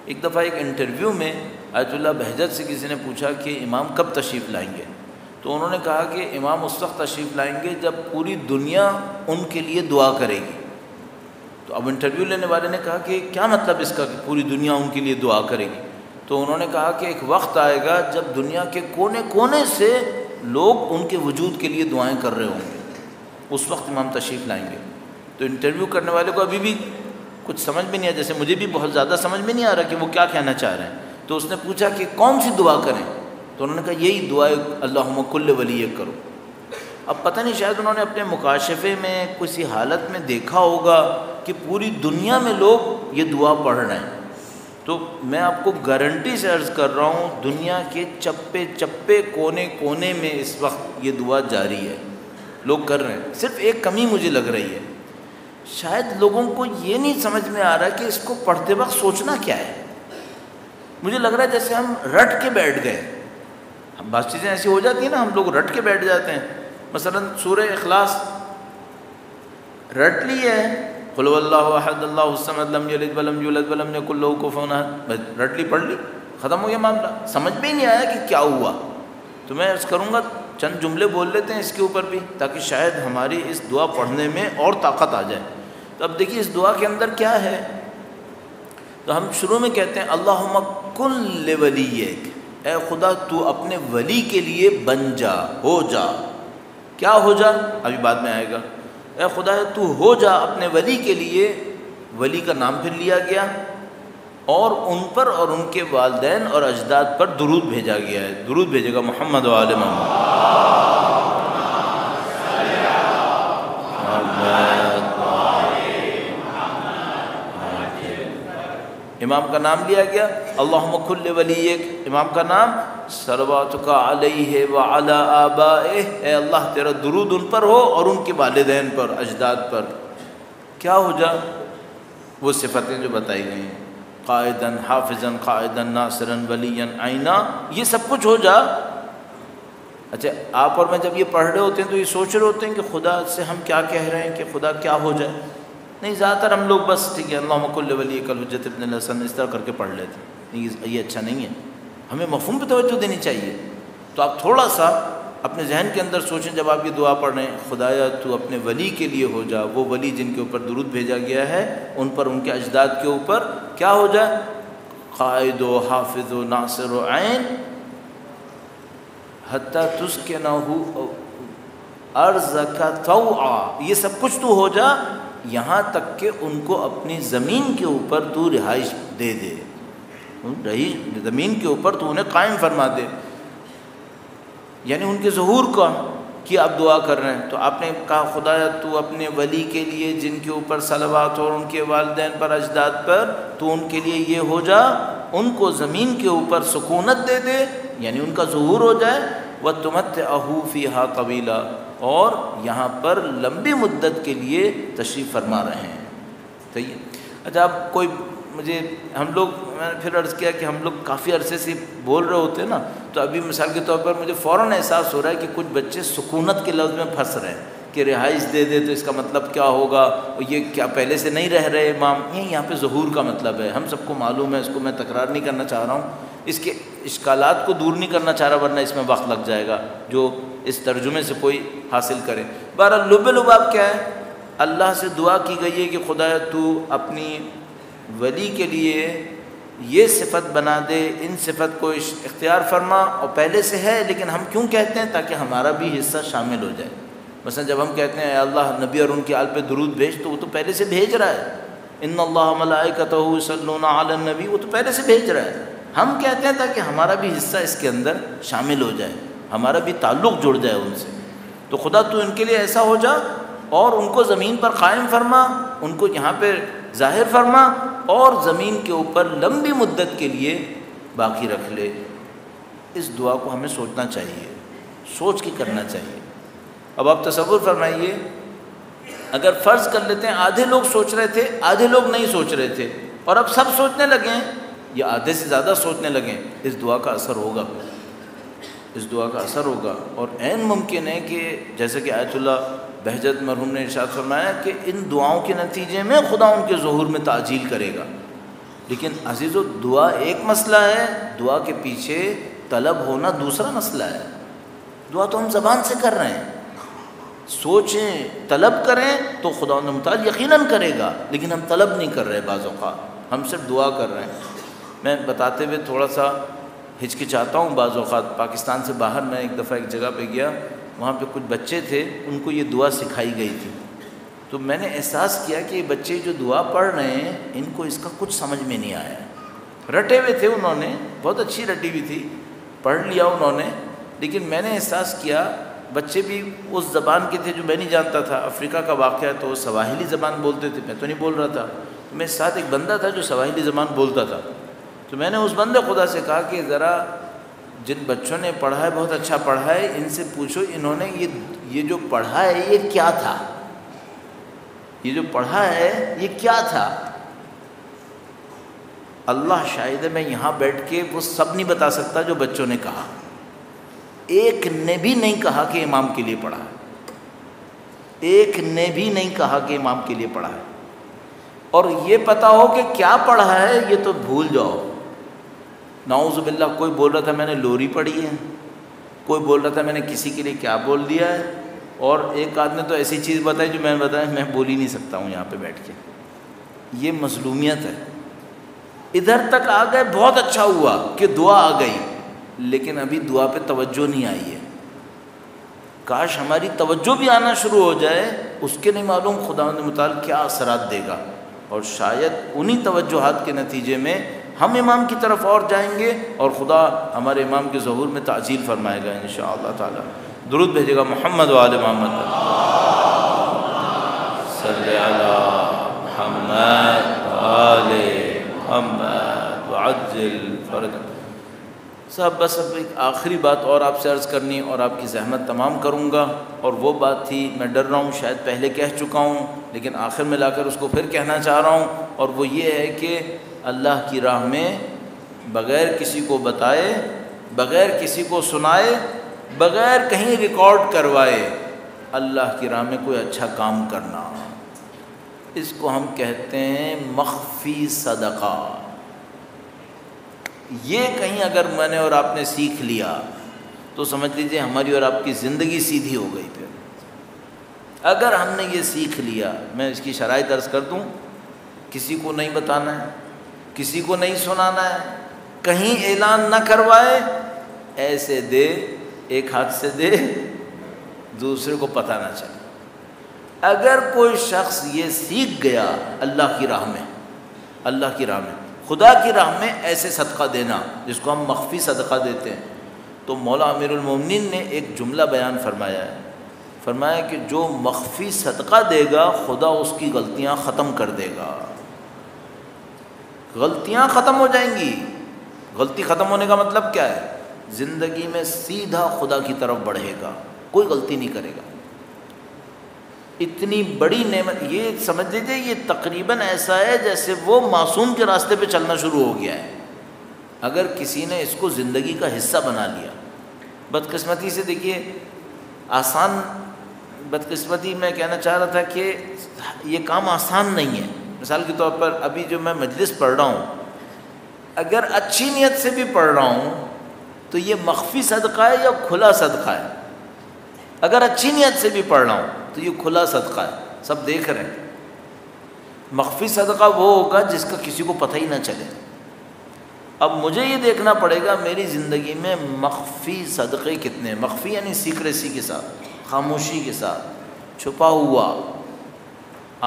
A: ایک دفعہ ایک انٹرویو میں آیت اللہ بہجت سے کسی نے پوچھا کہ امام کب تشریف لائیں گے، تو انہوں نے کہا کہ امام اس وقت تشریف لائیں گے جب پوری دنیا ان کے لیے دعا کرے گی۔ تو اب انٹرویو لینے والے نے کہا کہ کیا مطلب اس کا کہ پوری دنیا ان کے لیے دعا کرے گی؟ تو انہوں نے کہا کہ ایک وقت آئے گا جب دنیا کے کونے کونے سے لوگ ان کے وجود کے لیے دعائیں کر رہے ہوں گے، اس وقت امام تشریف لائیں گے۔ تو انٹرویو کرنے والے کو ابھی بھی کچھ سمجھ میں نہیں آیا، جیسے مجھے بھی بہت زیادہ سمجھ میں نہیں آ رہا کہ وہ کیا کہنا چاہ رہے ہیں۔ تو اس نے پوچھا کہ کون سی دعا کریں، تو انہوں نے کہا یہی دعائے اللہم کل ولیک کرو۔ اب پتہ نہیں شاید انہوں نے اپنے مکاشفے میں کسی حالت میں دیکھا ہوگا کہ پوری دنیا میں لوگ یہ دعا پڑھ رہے ہیں، تو میں آپ کو گارنٹی سے عرض کر رہا ہوں دنیا کے چپے چپے کونے کونے میں اس وقت یہ دعا جاری ہے، لوگ کر رہے ہیں۔ صرف ایک کمی مجھے لگ رہی ہے، شاید لوگوں کو یہ نہیں سمجھ میں آ رہا کہ اس کو پڑھتے وقت سوچنا کیا ہے۔ مجھے لگ رہا ہے جیسے ہم رٹ کے بیٹھ گئے، ہم بعض چیزیں ایسی ہو جاتی ہیں نا، ہم لوگ رٹ کے بیٹھ جاتے ہیں۔ مثلا سورہ اخلاص رٹ لی ہے، قل هو اللہ احد اللہ الصمد لم یلد ولم یولد ولم یکن لہ کفوا احد، رٹ لی، پڑھ لی، ختم ہو گیا معاملہ۔ سمجھ میں ہی نہیں آیا کہ کیا ہوا، تو میں عرض کروں گا چند جملے بول لیتے ہیں اس کے اوپر بھی تاکہ شاید ہماری اس دعا پڑھنے میں اور طاقت آ جائے۔ تو اب دیکھیے اس دعا کے اندر کیا ہے، تو ہم شروع میں کہتے ہیں اللہم کن لولیک، اے خدا تو اپنے ولی کے لیے بن جا، ہو جا۔ کیا ہو جا؟ ابھی بعد میں آئے گا۔ اے خدا تو ہو جا اپنے ولی کے لیے، ولی کا نام پھر لیا گیا، اور ان پر اور ان کے والدین اور اجداد پر درود بھیجا گیا ہے۔ درود بھیجے گا محمد و آل محمد۔ امام کا نام لیا گیا، اللہم کل ولیک، امام کا نام صلواتک علیہ وعلی آبائہ، اے اللہ تیرا درود ان پر ہو اور ان کے والدین پر، اجداد پر۔ کیا ہو جا؟ وہ صفتیں جو بتائی گئی ہیں، قائداً حافظاً قائداً ناصراً ولیاً عینا، یہ سب کچھ ہو جا۔ اچھا آپ اور میں جب یہ پڑھ رہے ہوتے ہیں تو یہ سوچ رہے ہوتے ہیں کہ خدا سے ہم کیا کہہ رہے ہیں، کہ خدا کیا ہو جائے؟ نہیں، زیادہ تر ہم لوگ بس ٹھیک ہے اللہم کل ولیک الحجۃ ابن الحسن اس طرح کر کے پڑھ لیتے ہیں، یہ اچھا نہیں ہے، ہمیں مفہوم پہ توجہ دینی چاہیے۔ تو آپ تھوڑا سا اپنے ذہن کے اندر سوچیں جب آپ یہ دعا پڑھ رہے ہیں، خدایا تو اپنے ولی کے لیے ہو جا، وہ ولی جن کے اوپر درود بھیجا گیا ہے ان پر، ان کے اجداد کے اوپر کیا ہو جائے؟ قائد و حافظ و ناصر و عین، حتی تسکنہ ارضک طوعا، یہ سب کچھ تو ہو جا یہاں تک کہ ان کو اپنی زمین کے اوپر تو رہائش دے دے، زمین کے اوپر تو انہیں قائم فرما دے، یعنی ان کے ظہور کی آپ دعا کر رہے ہیں۔ تو آپ نے کہا خدایا تو اپنے ولی کے لیے جن کے اوپر صلوات اور ان کے والدین پر اجداد پر، تو ان کے لیے یہ ہو جا ان کو زمین کے اوپر سکونت دے دے، یعنی ان کا ظہور ہو جائے، وَتُمَتِّعَهُ فِيهَا طَوِيلًا، اور یہاں پر لمبی مدت کے لیے تشریف فرما رہے ہیں۔ صحیح ہے۔ اچھا اب کوئی مجھے، ہم لوگ، میں نے پھر عرض کیا کہ ہم لوگ کافی عرصے سے بول رہے ہوتے ہیں نا، تو ابھی مثال کے طور پر مجھے فوراً احساس ہو رہا ہے کہ کچھ بچے سکونت کے لفظ میں پھنس رہے ہیں کہ رہائش دے دے تو اس کا مطلب کیا ہوگا، یہ کیا پہلے سے نہیں رہ رہے امام؟ یہاں پہ ظہور کا مطلب ہے، ہم سب کو معلوم ہے، اس کو میں تکرار نہیں کرنا چاہ رہا ہوں، اس کے اشکالات کو دور نہیں کرنا چاہ رہا، ورنہ اس میں وقت لگ جائے گا جو اس ترجمے سے کوئی حاصل کرے۔ بہرحال لب لباب کیا ہے؟ اللہ سے دعا کی گئی ہے کہ خدایا تو اپنی ولی کے لیے یہ صفت بنا دے، ان صفت کو اختیار فرما، اور پہلے سے ہے لیکن ہم کیوں کہتے ہیں؟ تاکہ ہمارا بھی حصہ شامل ہو جائے۔ مثلا جب ہم کہتے ہیں اے اللہ نبی اور ان کے آل پہ درود بھیج، تو وہ تو پہلے سے بھیج رہا ہے، ان اللہ ملائکتہ یصلون علی النبی، وہ تو پہلے سے بھیج رہا ہے، ہم کہتے ہیں تاکہ ہمارا بھی حصہ اس کے اندر شامل ہو جائے، ہمارا بھی تعلق جڑ جائے ان سے۔ تو خدا تو ان کے لیے ایسا ہو جا اور ان کو زمین پر قائم فرما، ان کو یہاں پہ ظاہر فرما، اور زمین کے اوپر لمبی مدت کے لیے باقی رکھ لے۔ اس دعا کو ہمیں سوچنا چاہیے، سوچ کے کرنا چاہیے۔ اب آپ تصور فرمائیے، اگر فرض کر لیتے ہیں آدھے لوگ سوچ رہے تھے، آدھے لوگ نہیں سوچ رہے تھے، اور اب سب سوچنے لگیں یا آدھے سے زیادہ سوچنے لگیں، اس دعا کا اثر ہوگا، اس دعا کا اثر ہوگا۔ اور عین ممکن ہے کہ جیسے کہ آیت اللہ بہجت مرحوم نے ارشاد فرمایا کہ ان دعاؤں کے نتیجے میں خدا ان کے ظہور میں تعجیل کرے گا۔ لیکن عزیزو، دعا ایک مسئلہ ہے، دعا کے پیچھے طلب ہونا دوسرا مسئلہ ہے۔ دعا تو ہم زبان سے کر رہے ہیں، سوچیں طلب کریں تو خدا متعال یقیناً کرے گا، لیکن ہم طلب نہیں کر رہے، بعض اوقات ہم صرف دعا کر رہے ہیں۔ میں بتاتے ہوئے تھوڑا سا ہچکچاتا ہوں بعض اوقات۔ پاکستان سے باہر میں ایک دفعہ ایک جگہ پہ گیا، وہاں پہ کچھ بچے تھے، ان کو یہ دعا سکھائی گئی تھی، تو میں نے احساس کیا کہ یہ بچے جو دعا پڑھ رہے ہیں ان کو اس کا کچھ سمجھ میں نہیں آیا۔ رٹے ہوئے تھے انہوں نے، بہت اچھی رٹی ہوئی تھی، پڑھ لیا انہوں نے، لیکن میں نے احساس کیا بچے بھی اس زبان کے تھے جو میں نہیں جانتا تھا۔ افریقہ کا واقعہ ہے تو وہ سواحلی زبان بولتے تھے، میں تو نہیں بول رہا تھا۔ تو میرے ساتھ ایک بندہ تھا جو سواحلی زبان بولتا تھا، تو میں نے اس بندے خدا سے کہا کہ ذرا جن بچوں نے پڑھا ہے بہت اچھا پڑھا ہے، ان سے پوچھو انہوں نے یہ جو پڑھا ہے یہ کیا تھا، یہ جو پڑھا ہے یہ کیا تھا۔ اللہ شاہد ہے، میں یہاں بیٹھ کے وہ سب نہیں بتا سکتا جو بچوں نے کہا، ایک نے بھی نہیں کہا کہ امام کے لیے پڑھا ہے، ایک نے بھی نہیں کہا کہ امام کے لیے پڑھا ہے۔ اور یہ پتا ہو کہ کیا پڑھا ہے یہ تو بھول جاؤ۔ نعوذ باللہ، کوئی بول رہا تھا میں نے لوری پڑھی ہے، کوئی بول رہا تھا میں نے کسی کے لیے کیا بول دیا ہے، اور ایک آدمی نے تو ایسی چیز بتائی جو میں نے بتایا میں بول ہی نہیں سکتا ہوں یہاں پہ بیٹھ کے۔ یہ مظلومیت ہے۔ ادھر تک آ گئے، بہت اچھا ہوا کہ دعا آ گئی، لیکن ابھی دعا پہ توجہ نہیں آئی ہے۔ کاش ہماری توجہ بھی آنا شروع ہو جائے، اس کے نہیں معلوم خداوند متعال کیا اثرات دے گا، اور شاید انہی توجہات کے نتیجے میں ہم امام کی طرف اور جائیں گے، اور خدا ہمارے امام کے ظہور میں تعجیل فرمائے گا انشاءاللہ تعالی۔ درود بھیجے گا محمد و آل محمد، صلی علی محمد و آل محمد وعجل فرج۔ صاحب بس اب ایک آخری بات اور آپ سے عرض کرنی اور آپ کی زحمت تمام کروں گا، اور وہ بات تھی میں ڈر رہا ہوں شاید پہلے کہہ چکا ہوں لیکن آخر میں لا کر اس کو پھر کہنا چاہ رہا ہوں، اور وہ یہ ہے کہ اللہ کی راہ میں بغیر کسی کو بتائے، بغیر کسی کو سنائے، بغیر کہیں ریکارڈ کروائے اللہ کی راہ میں کوئی اچھا کام کرنا، اس کو ہم کہتے ہیں مخفی صدقہ۔ یہ کہیں اگر میں نے اور آپ نے سیکھ لیا تو سمجھ لیجئے ہماری اور آپ کی زندگی سیدھی ہو گئی۔ پھر اگر ہم نے یہ سیکھ لیا، میں اس کی شرائط عرض کر دوں، کسی کو نہیں بتانا ہے، کسی کو نہیں سنانا ہے، کہیں اعلان نہ کروائے، ایسے دے، ایک ہاتھ سے دے، دوسرے کو پتہ نہ چلے۔ اگر کوئی شخص یہ سیکھ گیا اللہ کی راہ میں، اللہ کی راہ میں، خدا کی راہ میں ایسے صدقہ دینا جس کو ہم مخفی صدقہ دیتے ہیں، تو مولا امیر المومنین نے ایک جملہ بیان فرمایا ہے، فرمایا کہ جو مخفی صدقہ دے گا خدا اس کی غلطیاں ختم کر دے گا، غلطیاں ختم ہو جائیں گی۔ غلطی ختم ہونے کا مطلب کیا ہے؟ زندگی میں سیدھا خدا کی طرف بڑھے گا، کوئی غلطی نہیں کرے گا۔ اتنی بڑی نعمت، یہ سمجھ لیجیے یہ تقریباً ایسا ہے جیسے وہ معصوم کے راستے پہ چلنا شروع ہو گیا ہے اگر کسی نے اس کو زندگی کا حصہ بنا لیا۔ بدقسمتی سے دیکھیے آسان، بدقسمتی میں کہنا چاہ رہا تھا کہ یہ کام آسان نہیں ہے۔ مثال کے طور پر ابھی جو میں مجلس پڑھ رہا ہوں، اگر اچھی نیت سے بھی پڑھ رہا ہوں تو یہ مخفی صدقہ ہے یا کھلا صدقہ ہے؟ اگر اچھی نیت سے بھی پڑھ رہا ہوں تو یہ کھلا صدقہ ہے، سب دیکھ رہے ہیں۔ مخفی صدقہ وہ ہوگا جس کا کسی کو پتہ ہی نہ چلے۔ اب مجھے یہ دیکھنا پڑے گا میری زندگی میں مخفی صدقے کتنے، مخفی یعنی سیکریسی کے ساتھ، خاموشی کے ساتھ، چھپا ہوا۔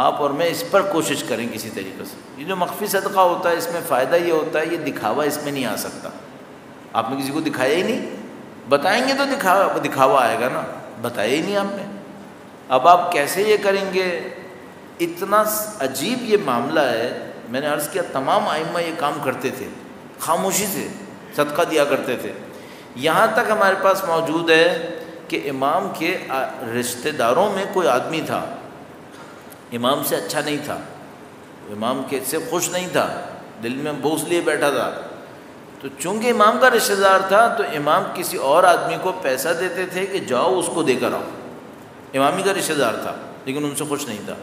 A: آپ اور میں اس پر کوشش کریں کسی طریقے سے۔ یہ جو مخفی صدقہ ہوتا ہے اس میں فائدہ یہ ہوتا ہے، یہ دکھاوا اس میں نہیں آ سکتا۔ آپ نے کسی کو دکھایا ہی نہیں، بتائیں گے تو دکھاوا آئے گا نا، بتایا ہی نہیں آپ نے۔ اب آپ کیسے یہ کریں گے؟ اتنا عجیب یہ معاملہ ہے۔ میں نے عرض کیا تمام ائمہ یہ کام کرتے تھے، خاموشی سے صدقہ دیا کرتے تھے۔ یہاں تک ہمارے پاس موجود ہے کہ امام کے رشتہ داروں میں کوئی آدمی تھا، امام سے اچھا نہیں تھا، امام کے سے خوش نہیں تھا، دل میں بغض لیے بیٹھا تھا، تو چونکہ امام کا رشتہ دار تھا تو امام کسی اور آدمی کو پیسہ دیتے تھے کہ جاؤ اس کو دے کر آؤ۔ امام ہی کا رشتہ دار تھا لیکن ان سے خوش نہیں تھا،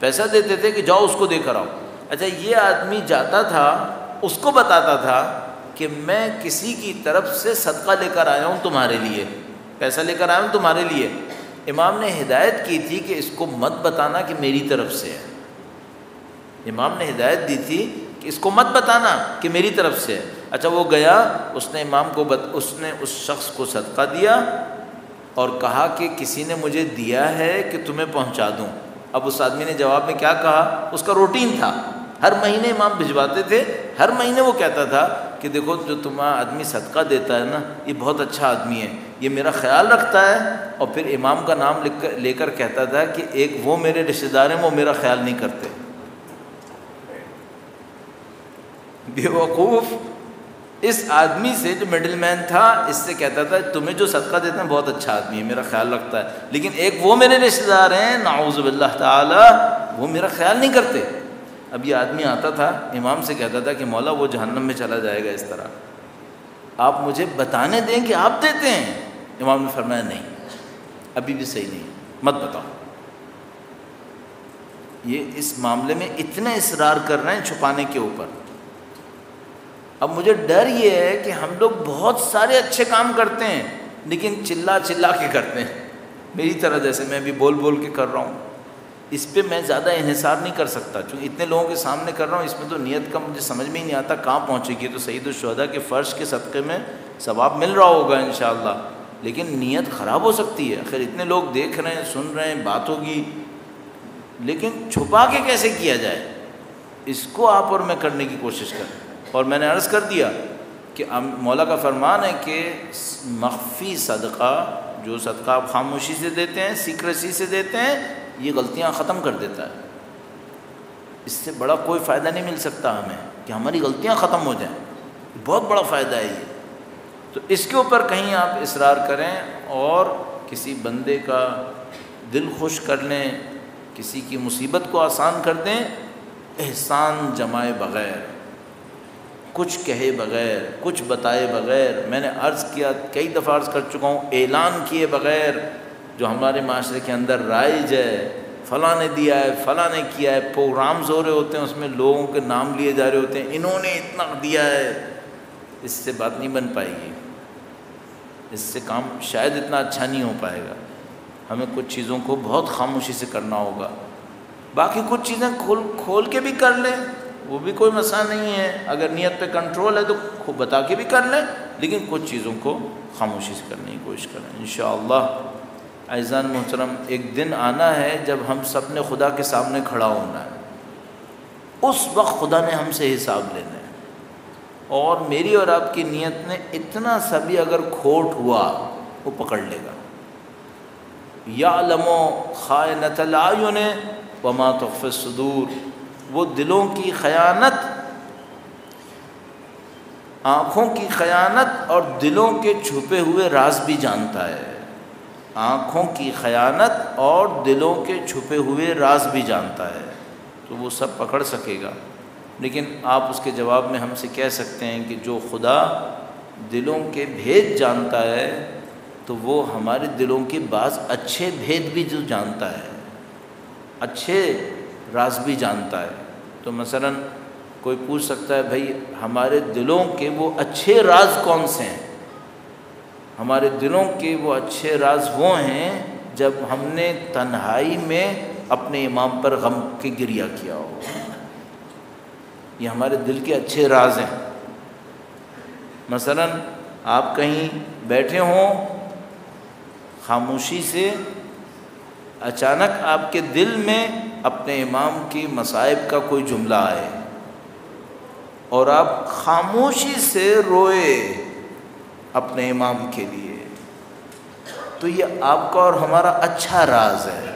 A: پیسہ دیتے تھے کہ جاؤ اس کو دے کر آؤ۔ اچھا یہ آدمی جاتا تھا، اس کو بتاتا تھا کہ میں کسی کی طرف سے صدقہ لے کر آیا ہوں تمہارے لیے، پیسہ لے کر آیا ہوں تمہارے لیے۔ امام نے ہدایت کی تھی کہ اس کو مت بتانا کہ میری طرف سے ہے، امام نے ہدایت دی تھی کہ اس کو مت بتانا کہ میری طرف سے ہے۔ اچھا وہ گیا، اس نے امام کو اس نے اس شخص کو صدقہ دیا اور کہا کہ کسی نے مجھے دیا ہے کہ تمہیں پہنچا دوں۔ اب اس آدمی نے جواب میں کیا کہا؟ اس کا روٹین تھا، ہر مہینے امام بھجواتے تھے، ہر مہینے وہ کہتا تھا کہ دیکھو جو تمہارا آدمی صدقہ دیتا ہے نا یہ بہت اچھا آدمی ہے، یہ میرا خیال رکھتا ہے، اور پھر امام کا نام لے کر کہتا تھا کہ ایک وہ میرے رشتہ دار ہیں وہ میرا خیال نہیں کرتے۔ بیوقوف اس آدمی سے جو مڈل مین تھا اس سے کہتا تھا تمہیں جو صدقہ دیتے ہیں بہت اچھا آدمی ہے، میرا خیال رکھتا ہے، لیکن ایک وہ میرے رشتہ دار ہیں نعوذ باللہ تعالی وہ میرا خیال نہیں کرتے۔ اب یہ آدمی آتا تھا امام سے کہتا تھا کہ مولا وہ جہنم میں چلا جائے گا اس طرح، آپ مجھے بتانے دیں کہ آپ دیتے ہیں۔ امام نے فرمایا نہیں، ابھی بھی صحیح نہیں، مت بتاؤ۔ یہ اس معاملے میں اتنا اصرار کر رہے ہیں چھپانے کے اوپر۔ اب مجھے ڈر یہ ہے کہ ہم لوگ بہت سارے اچھے کام کرتے ہیں لیکن چلا چلا کے کرتے ہیں، میری طرح جیسے میں بھی بول بول کے کر رہا ہوں۔ اس پہ میں زیادہ انحصار نہیں کر سکتا چونکہ اتنے لوگوں کے سامنے کر رہا ہوں، اس میں تو نیت کا مجھے سمجھ میں ہی نہیں آتا کہاں پہنچے گی۔ تو سید الشہداء کے فرش کے صدقے میں ثواب مل رہا ہوگا انشاءاللہ، لیکن نیت خراب ہو سکتی ہے۔ خیر اتنے لوگ دیکھ رہے ہیں، سن رہے ہیں، بات ہوگی، لیکن چھپا کے کیسے کیا جائے اس کو آپ اور میں کرنے کی کوشش کریں۔ اور میں نے عرض کر دیا کہ مولا کا فرمان ہے کہ مخفی صدقہ، جو صدقہ آپ خاموشی سے دیتے ہیں، سیکریسی سے دیتے ہیں، یہ غلطیاں ختم کر دیتا ہے، اس سے بڑا کوئی فائدہ نہیں مل سکتا ہمیں۔ کہ ہماری غلطیاں ختم ہو جائیں، بہت بڑا فائدہ ہے یہ۔ تو اس کے اوپر کہیں آپ اصرار کریں اور کسی بندے کا دل خوش کر لیں، کسی کی مصیبت کو آسان کر دیں، احسان جمائے بغیر، کچھ کہے بغیر، کچھ بتائے بغیر، میں نے عرض کیا، کئی دفعہ عرض کر چکا ہوں، اعلان کیے بغیر جو ہمارے معاشرے کے اندر رائج ہے، فلاں نے دیا ہے، فلاں نے کیا ہے، پروگرامز ہو رہے ہوتے ہیں، اس میں لوگوں کے نام لیے جا رہے ہوتے ہیں، انہوں نے اتنا دیا ہے، اس سے بات نہیں بن پائے گی، اس سے کام شاید اتنا اچھا نہیں ہو پائے گا۔ ہمیں کچھ چیزوں کو بہت خاموشی سے کرنا ہوگا، باقی کچھ چیزیں کھول کے بھی کر لیں، وہ بھی کوئی مسئلہ نہیں ہے، اگر نیت پہ کنٹرول ہے تو خوب بتا کے بھی کر لیں، لیکن کچھ چیزوں کو خاموشی سے کرنے کی کوشش کریں انشاءاللہ۔ عزیزان محترم، ایک دن آنا ہے جب ہم سب نے خدا کے سامنے کھڑا ہونا ہے، اس وقت خدا نے ہم سے حساب لینا ہے، اور میری اور آپ کی نیت نے اتنا سا بھی اگر کھوٹ ہوا وہ پکڑ لے گا۔ یعلم خائنۃ الاعین وما تخفی الصدور، وہ دلوں کی خیانت، آنکھوں کی خیانت اور دلوں کے چھپے ہوئے راز بھی جانتا ہے، آنکھوں کی خیانت اور دلوں کے چھپے ہوئے راز بھی جانتا ہے، تو وہ سب پکڑ سکے گا۔ لیکن آپ اس کے جواب میں ہم سے کہہ سکتے ہیں کہ جو خدا دلوں کے بھید جانتا ہے تو وہ ہمارے دلوں کے بعض اچھے بھید بھی جو جانتا ہے، اچھے راز بھی جانتا ہے۔ تو مثلا کوئی پوچھ سکتا ہے بھائی ہمارے دلوں کے وہ اچھے راز کون سے ہیں؟ ہمارے دلوں کے وہ اچھے راز وہ ہیں جب ہم نے تنہائی میں اپنے امام پر غم کی گریہ کیا ہو، یہ ہمارے دل کے اچھے راز ہیں۔ مثلا آپ کہیں بیٹھے ہوں، خاموشی سے اچانک آپ کے دل میں اپنے امام کی مصائب کا کوئی جملہ آئے اور آپ خاموشی سے روئے اپنے امام کے لیے، تو یہ آپ کا اور ہمارا اچھا راز ہے۔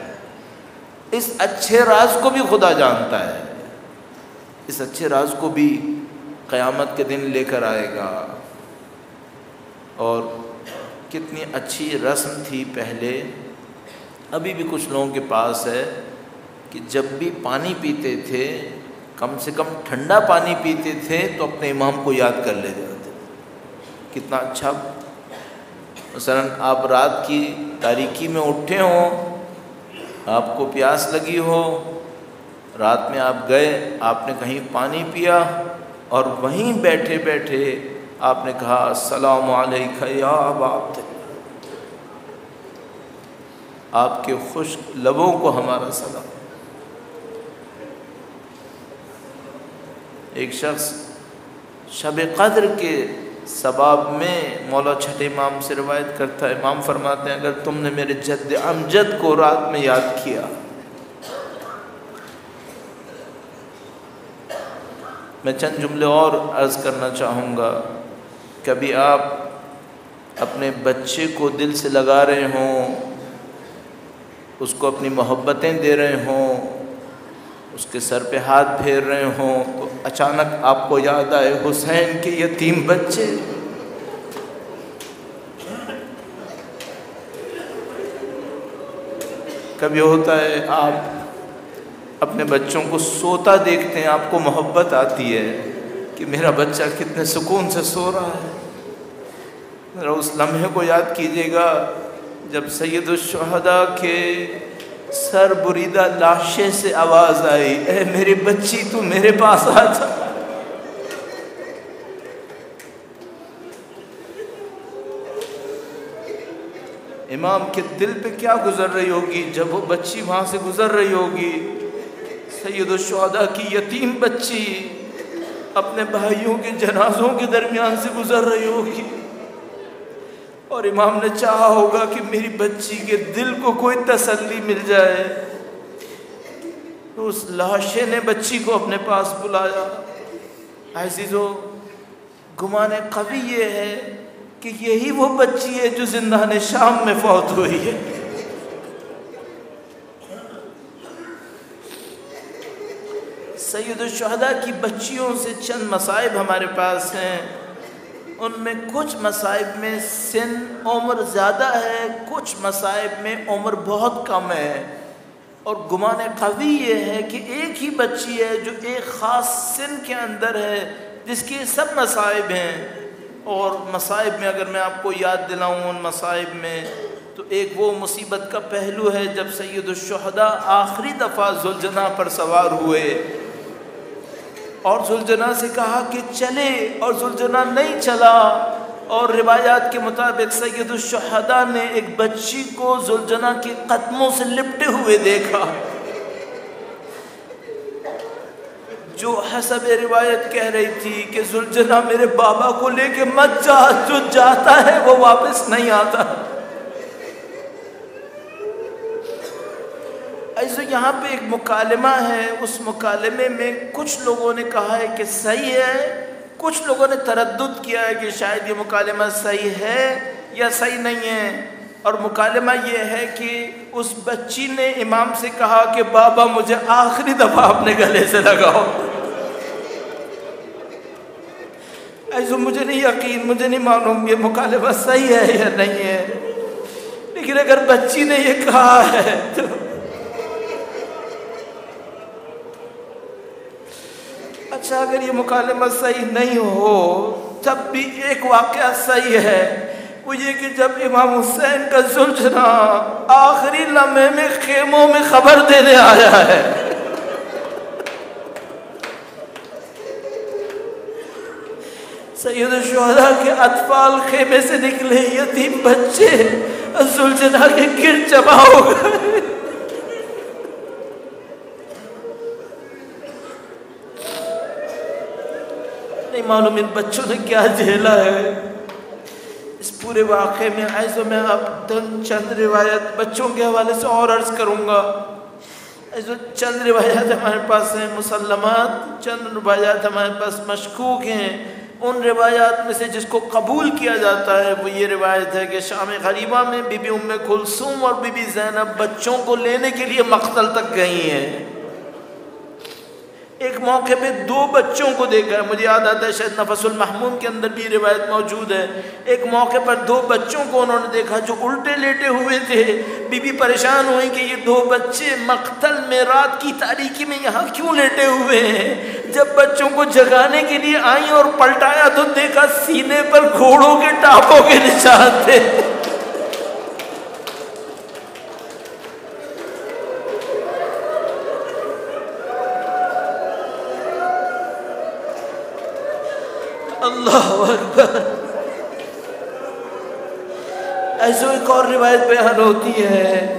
A: اس اچھے راز کو بھی خدا جانتا ہے، اس اچھے راز کو بھی قیامت کے دن لے کر آئے گا۔ اور کتنی اچھی رسم تھی پہلے، ابھی بھی کچھ لوگوں کے پاس ہے کہ جب بھی پانی پیتے تھے، کم سے کم ٹھنڈا پانی پیتے تھے تو اپنے امام کو یاد کر لیتے تھے۔ کتنا اچھا۔ مثلا آپ رات کی تاریکی میں اٹھے ہوں، آپ کو پیاس لگی ہو، رات میں آپ گئے، آپ نے کہیں پانی پیا اور وہیں بیٹھے بیٹھے آپ نے کہا السلام علیکہ یا ابا عبد اللہ، آپ کے خشک لبوں کو ہمارا سلام۔ ایک شخص شب قدر کے سباب میں مولا چھٹے امام سے روایت کرتا ہے، امام فرماتے ہیں اگر تم نے میرے جد امجد کو رات میں یاد کیا، میں چند جملے اور عرض کرنا چاہوں گا۔ کبھی آپ اپنے بچے کو دل سے لگا رہے ہوں، اس کو اپنی محبتیں دے رہے ہوں، اس کے سر پہ ہاتھ پھیر رہے ہوں، تو اچانک آپ کو یاد آئے حسین کے یتیم بچے۔ کبھی ہوتا ہے آپ اپنے بچوں کو سوتا دیکھتے ہیں، آپ کو محبت آتی ہے کہ میرا بچہ کتنے سکون سے سو رہا ہے۔ ذرا اس لمحے کو یاد کیجیے گا جب سید الشہداء کے سر بریدہ لاشے سے آواز آئی، اے میری بچی تو میرے پاس آ جا۔ امام کے دل پہ کیا گزر رہی ہوگی جب وہ بچی وہاں سے گزر رہی ہوگی، سید الشہداء کی یتیم بچی اپنے بھائیوں کے جنازوں کے درمیان سے گزر رہی ہوگی، اور امام نے چاہا ہوگا کہ میری بچی کے دل کو کوئی تسلی مل جائے، تو اس لاشے نے بچی کو اپنے پاس بلایا۔ عزیزو، گمان قوی یہ ہے کہ یہی وہ بچی ہے جو زندان شام میں فوت ہوئی ہے۔ سید الشہداء کی بچیوں سے چند مصائب ہمارے پاس ہیں. ان میں کچھ مصائب میں سن عمر زیادہ ہے، کچھ مصائب میں عمر بہت کم ہے، اور گمان قوی یہ ہے کہ ایک ہی بچی ہے جو ایک خاص سن کے اندر ہے جس کی سب مصائب ہیں. اور مصائب میں اگر میں آپ کو یاد دلاؤں ان مصائب میں، تو ایک وہ مصیبت کا پہلو ہے جب سید الشہداء آخری دفعہ ذوالجناح پر سوار ہوئے اور ذوالجناح سے کہا کہ چلے، اور ذوالجناح نہیں چلا. اور روایات کے مطابق سید الشہداء نے ایک بچی کو ذوالجناح کے قدموں سے لپٹے ہوئے دیکھا، جو حسب روایت کہہ رہی تھی کہ ذوالجناح میرے بابا کو لے کے مت جا، جو جاتا ہے وہ واپس نہیں آتا. ایسے یہاں پہ ایک مکالمہ ہے، اس مکالمے میں کچھ لوگوں نے کہا ہے کہ صحیح ہے، کچھ لوگوں نے تردد کیا ہے کہ شاید یہ مکالمہ صحیح ہے یا صحیح نہیں ہے. اور مکالمہ یہ ہے کہ اس بچی نے امام سے کہا کہ بابا مجھے آخری دفعہ اپنے گلے سے لگاؤ. ایسے مجھے نہیں یقین، مجھے نہیں معلوم یہ مکالمہ صحیح ہے یا نہیں ہے، لیکن اگر بچی نے یہ کہا ہے تو اچھا، اگر یہ مکالمہ صحیح نہیں ہو تب بھی ایک واقعہ صحیح ہے، وہ یہ کہ جب امام حسین کا ذوالجناح آخری لمحے میں خیموں میں خبر دینے آیا ہے، سید الشہداء کے اطفال خیمے سے نکلے، یتیم بچے ذوالجناح کے گرد جمع ہو گئے. نہیں معلوم ان بچوں نے کیا جھیلا ہے اس پورے واقعے میں. ایسے میں اب چند روایت بچوں کے حوالے سے اور عرض کروں گا. ایسے چند روایات ہمارے پاس ہیں مسلمات، چند روایات ہمارے پاس مشکوک ہیں. ان روایات میں سے جس کو قبول کیا جاتا ہے وہ یہ روایت ہے کہ شام غریبہ میں بی بی ام کلثوم اور بی بی زینب بچوں کو لینے کے لیے مقتل تک گئی ہیں. ایک موقع پہ 2 بچوں کو دیکھا ہے، مجھے یاد آتا ہے شاید نفس المحموم کے اندر بھی روایت موجود ہے. ایک موقع پر 2 بچوں کو انہوں نے دیکھا جو الٹے لیٹے ہوئے تھے. بی بی پریشان ہوئی کہ یہ 2 بچے مقتل میں رات کی تاریکی میں یہاں کیوں لیٹے ہوئے ہیں. جب بچوں کو جگانے کے لیے آئیں اور پلٹایا تو دیکھا سینے پر گھوڑوں کے ٹاپوں کے نشان تھے. اللہ اکبر. ایسے ایک اور روایت بیان ہوتی ہے،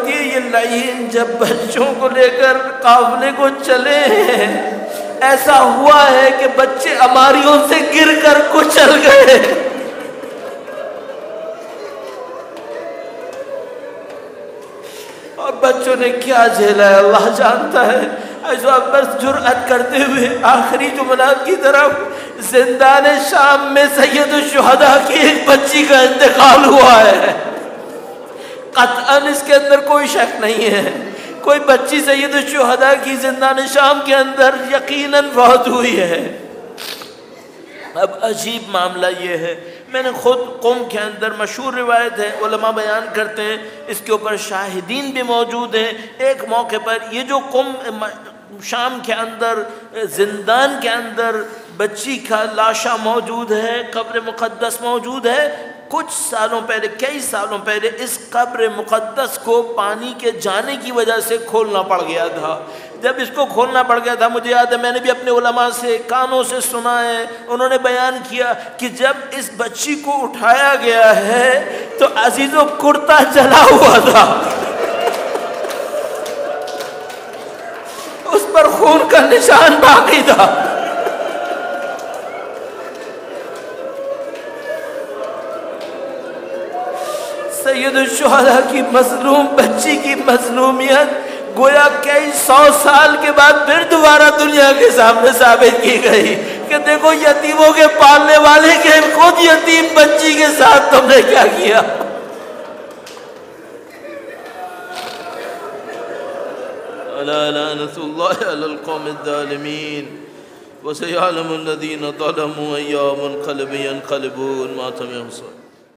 A: یہ لعین جب بچوں کو لے کر قافلے کو چلے ہیں، ایسا ہوا ہے کہ بچے اماریوں سے گر کر کچل گئے. اور بچوں نے کیا جھیلا ہے اللہ جانتا ہے. ایسا بس جرأت کرتے ہوئے آخری جملات کی طرف، زندان شام میں سید الشہداء کی ایک بچی کا انتقال ہوا ہے. قطعاً اس کے اندر کوئی شک نہیں ہے، کوئی بچی سید الشہداء کی زندان شام کے اندر یقیناً فوت ہوئی ہے. اب عجیب معاملہ یہ ہے، میں نے خود قم کے اندر مشہور روایت ہے، علماء بیان کرتے ہیں، اس کے اوپر شاہدین بھی موجود ہیں. ایک موقع پر یہ جو قم شام کے اندر زندان کے اندر بچی کا لاشا موجود ہے، قبر مقدس موجود ہے. کچھ سالوں پہلے، کئی سالوں پہلے اس قبر مقدس کو پانی کے جانے کی وجہ سے کھولنا پڑ گیا تھا. جب اس کو کھولنا پڑ گیا تھا، مجھے یاد ہے میں نے بھی اپنے علماء سے کانوں سے سنا ہے، انہوں نے بیان کیا کہ جب اس بچی کو اٹھایا گیا ہے تو عزیزو کرتا جلا ہوا تھا، اس پر خون کا نشان باقی تھا. سید الشہداء کی مظلوم بچی کی مظلومیت گویا کئی 100 سال کے بعد پھر دوبارہ دنیا کے سامنے ثابت کی گئی کہ دیکھو یتیموں کے پالنے والے کے خود یتیم بچی کے ساتھ تم نے کیا کیا. ألا لعنة الله على القوم الظالمين وسيعلم الذين ظلموا أي منقلب ينقلبون ما تم ينصر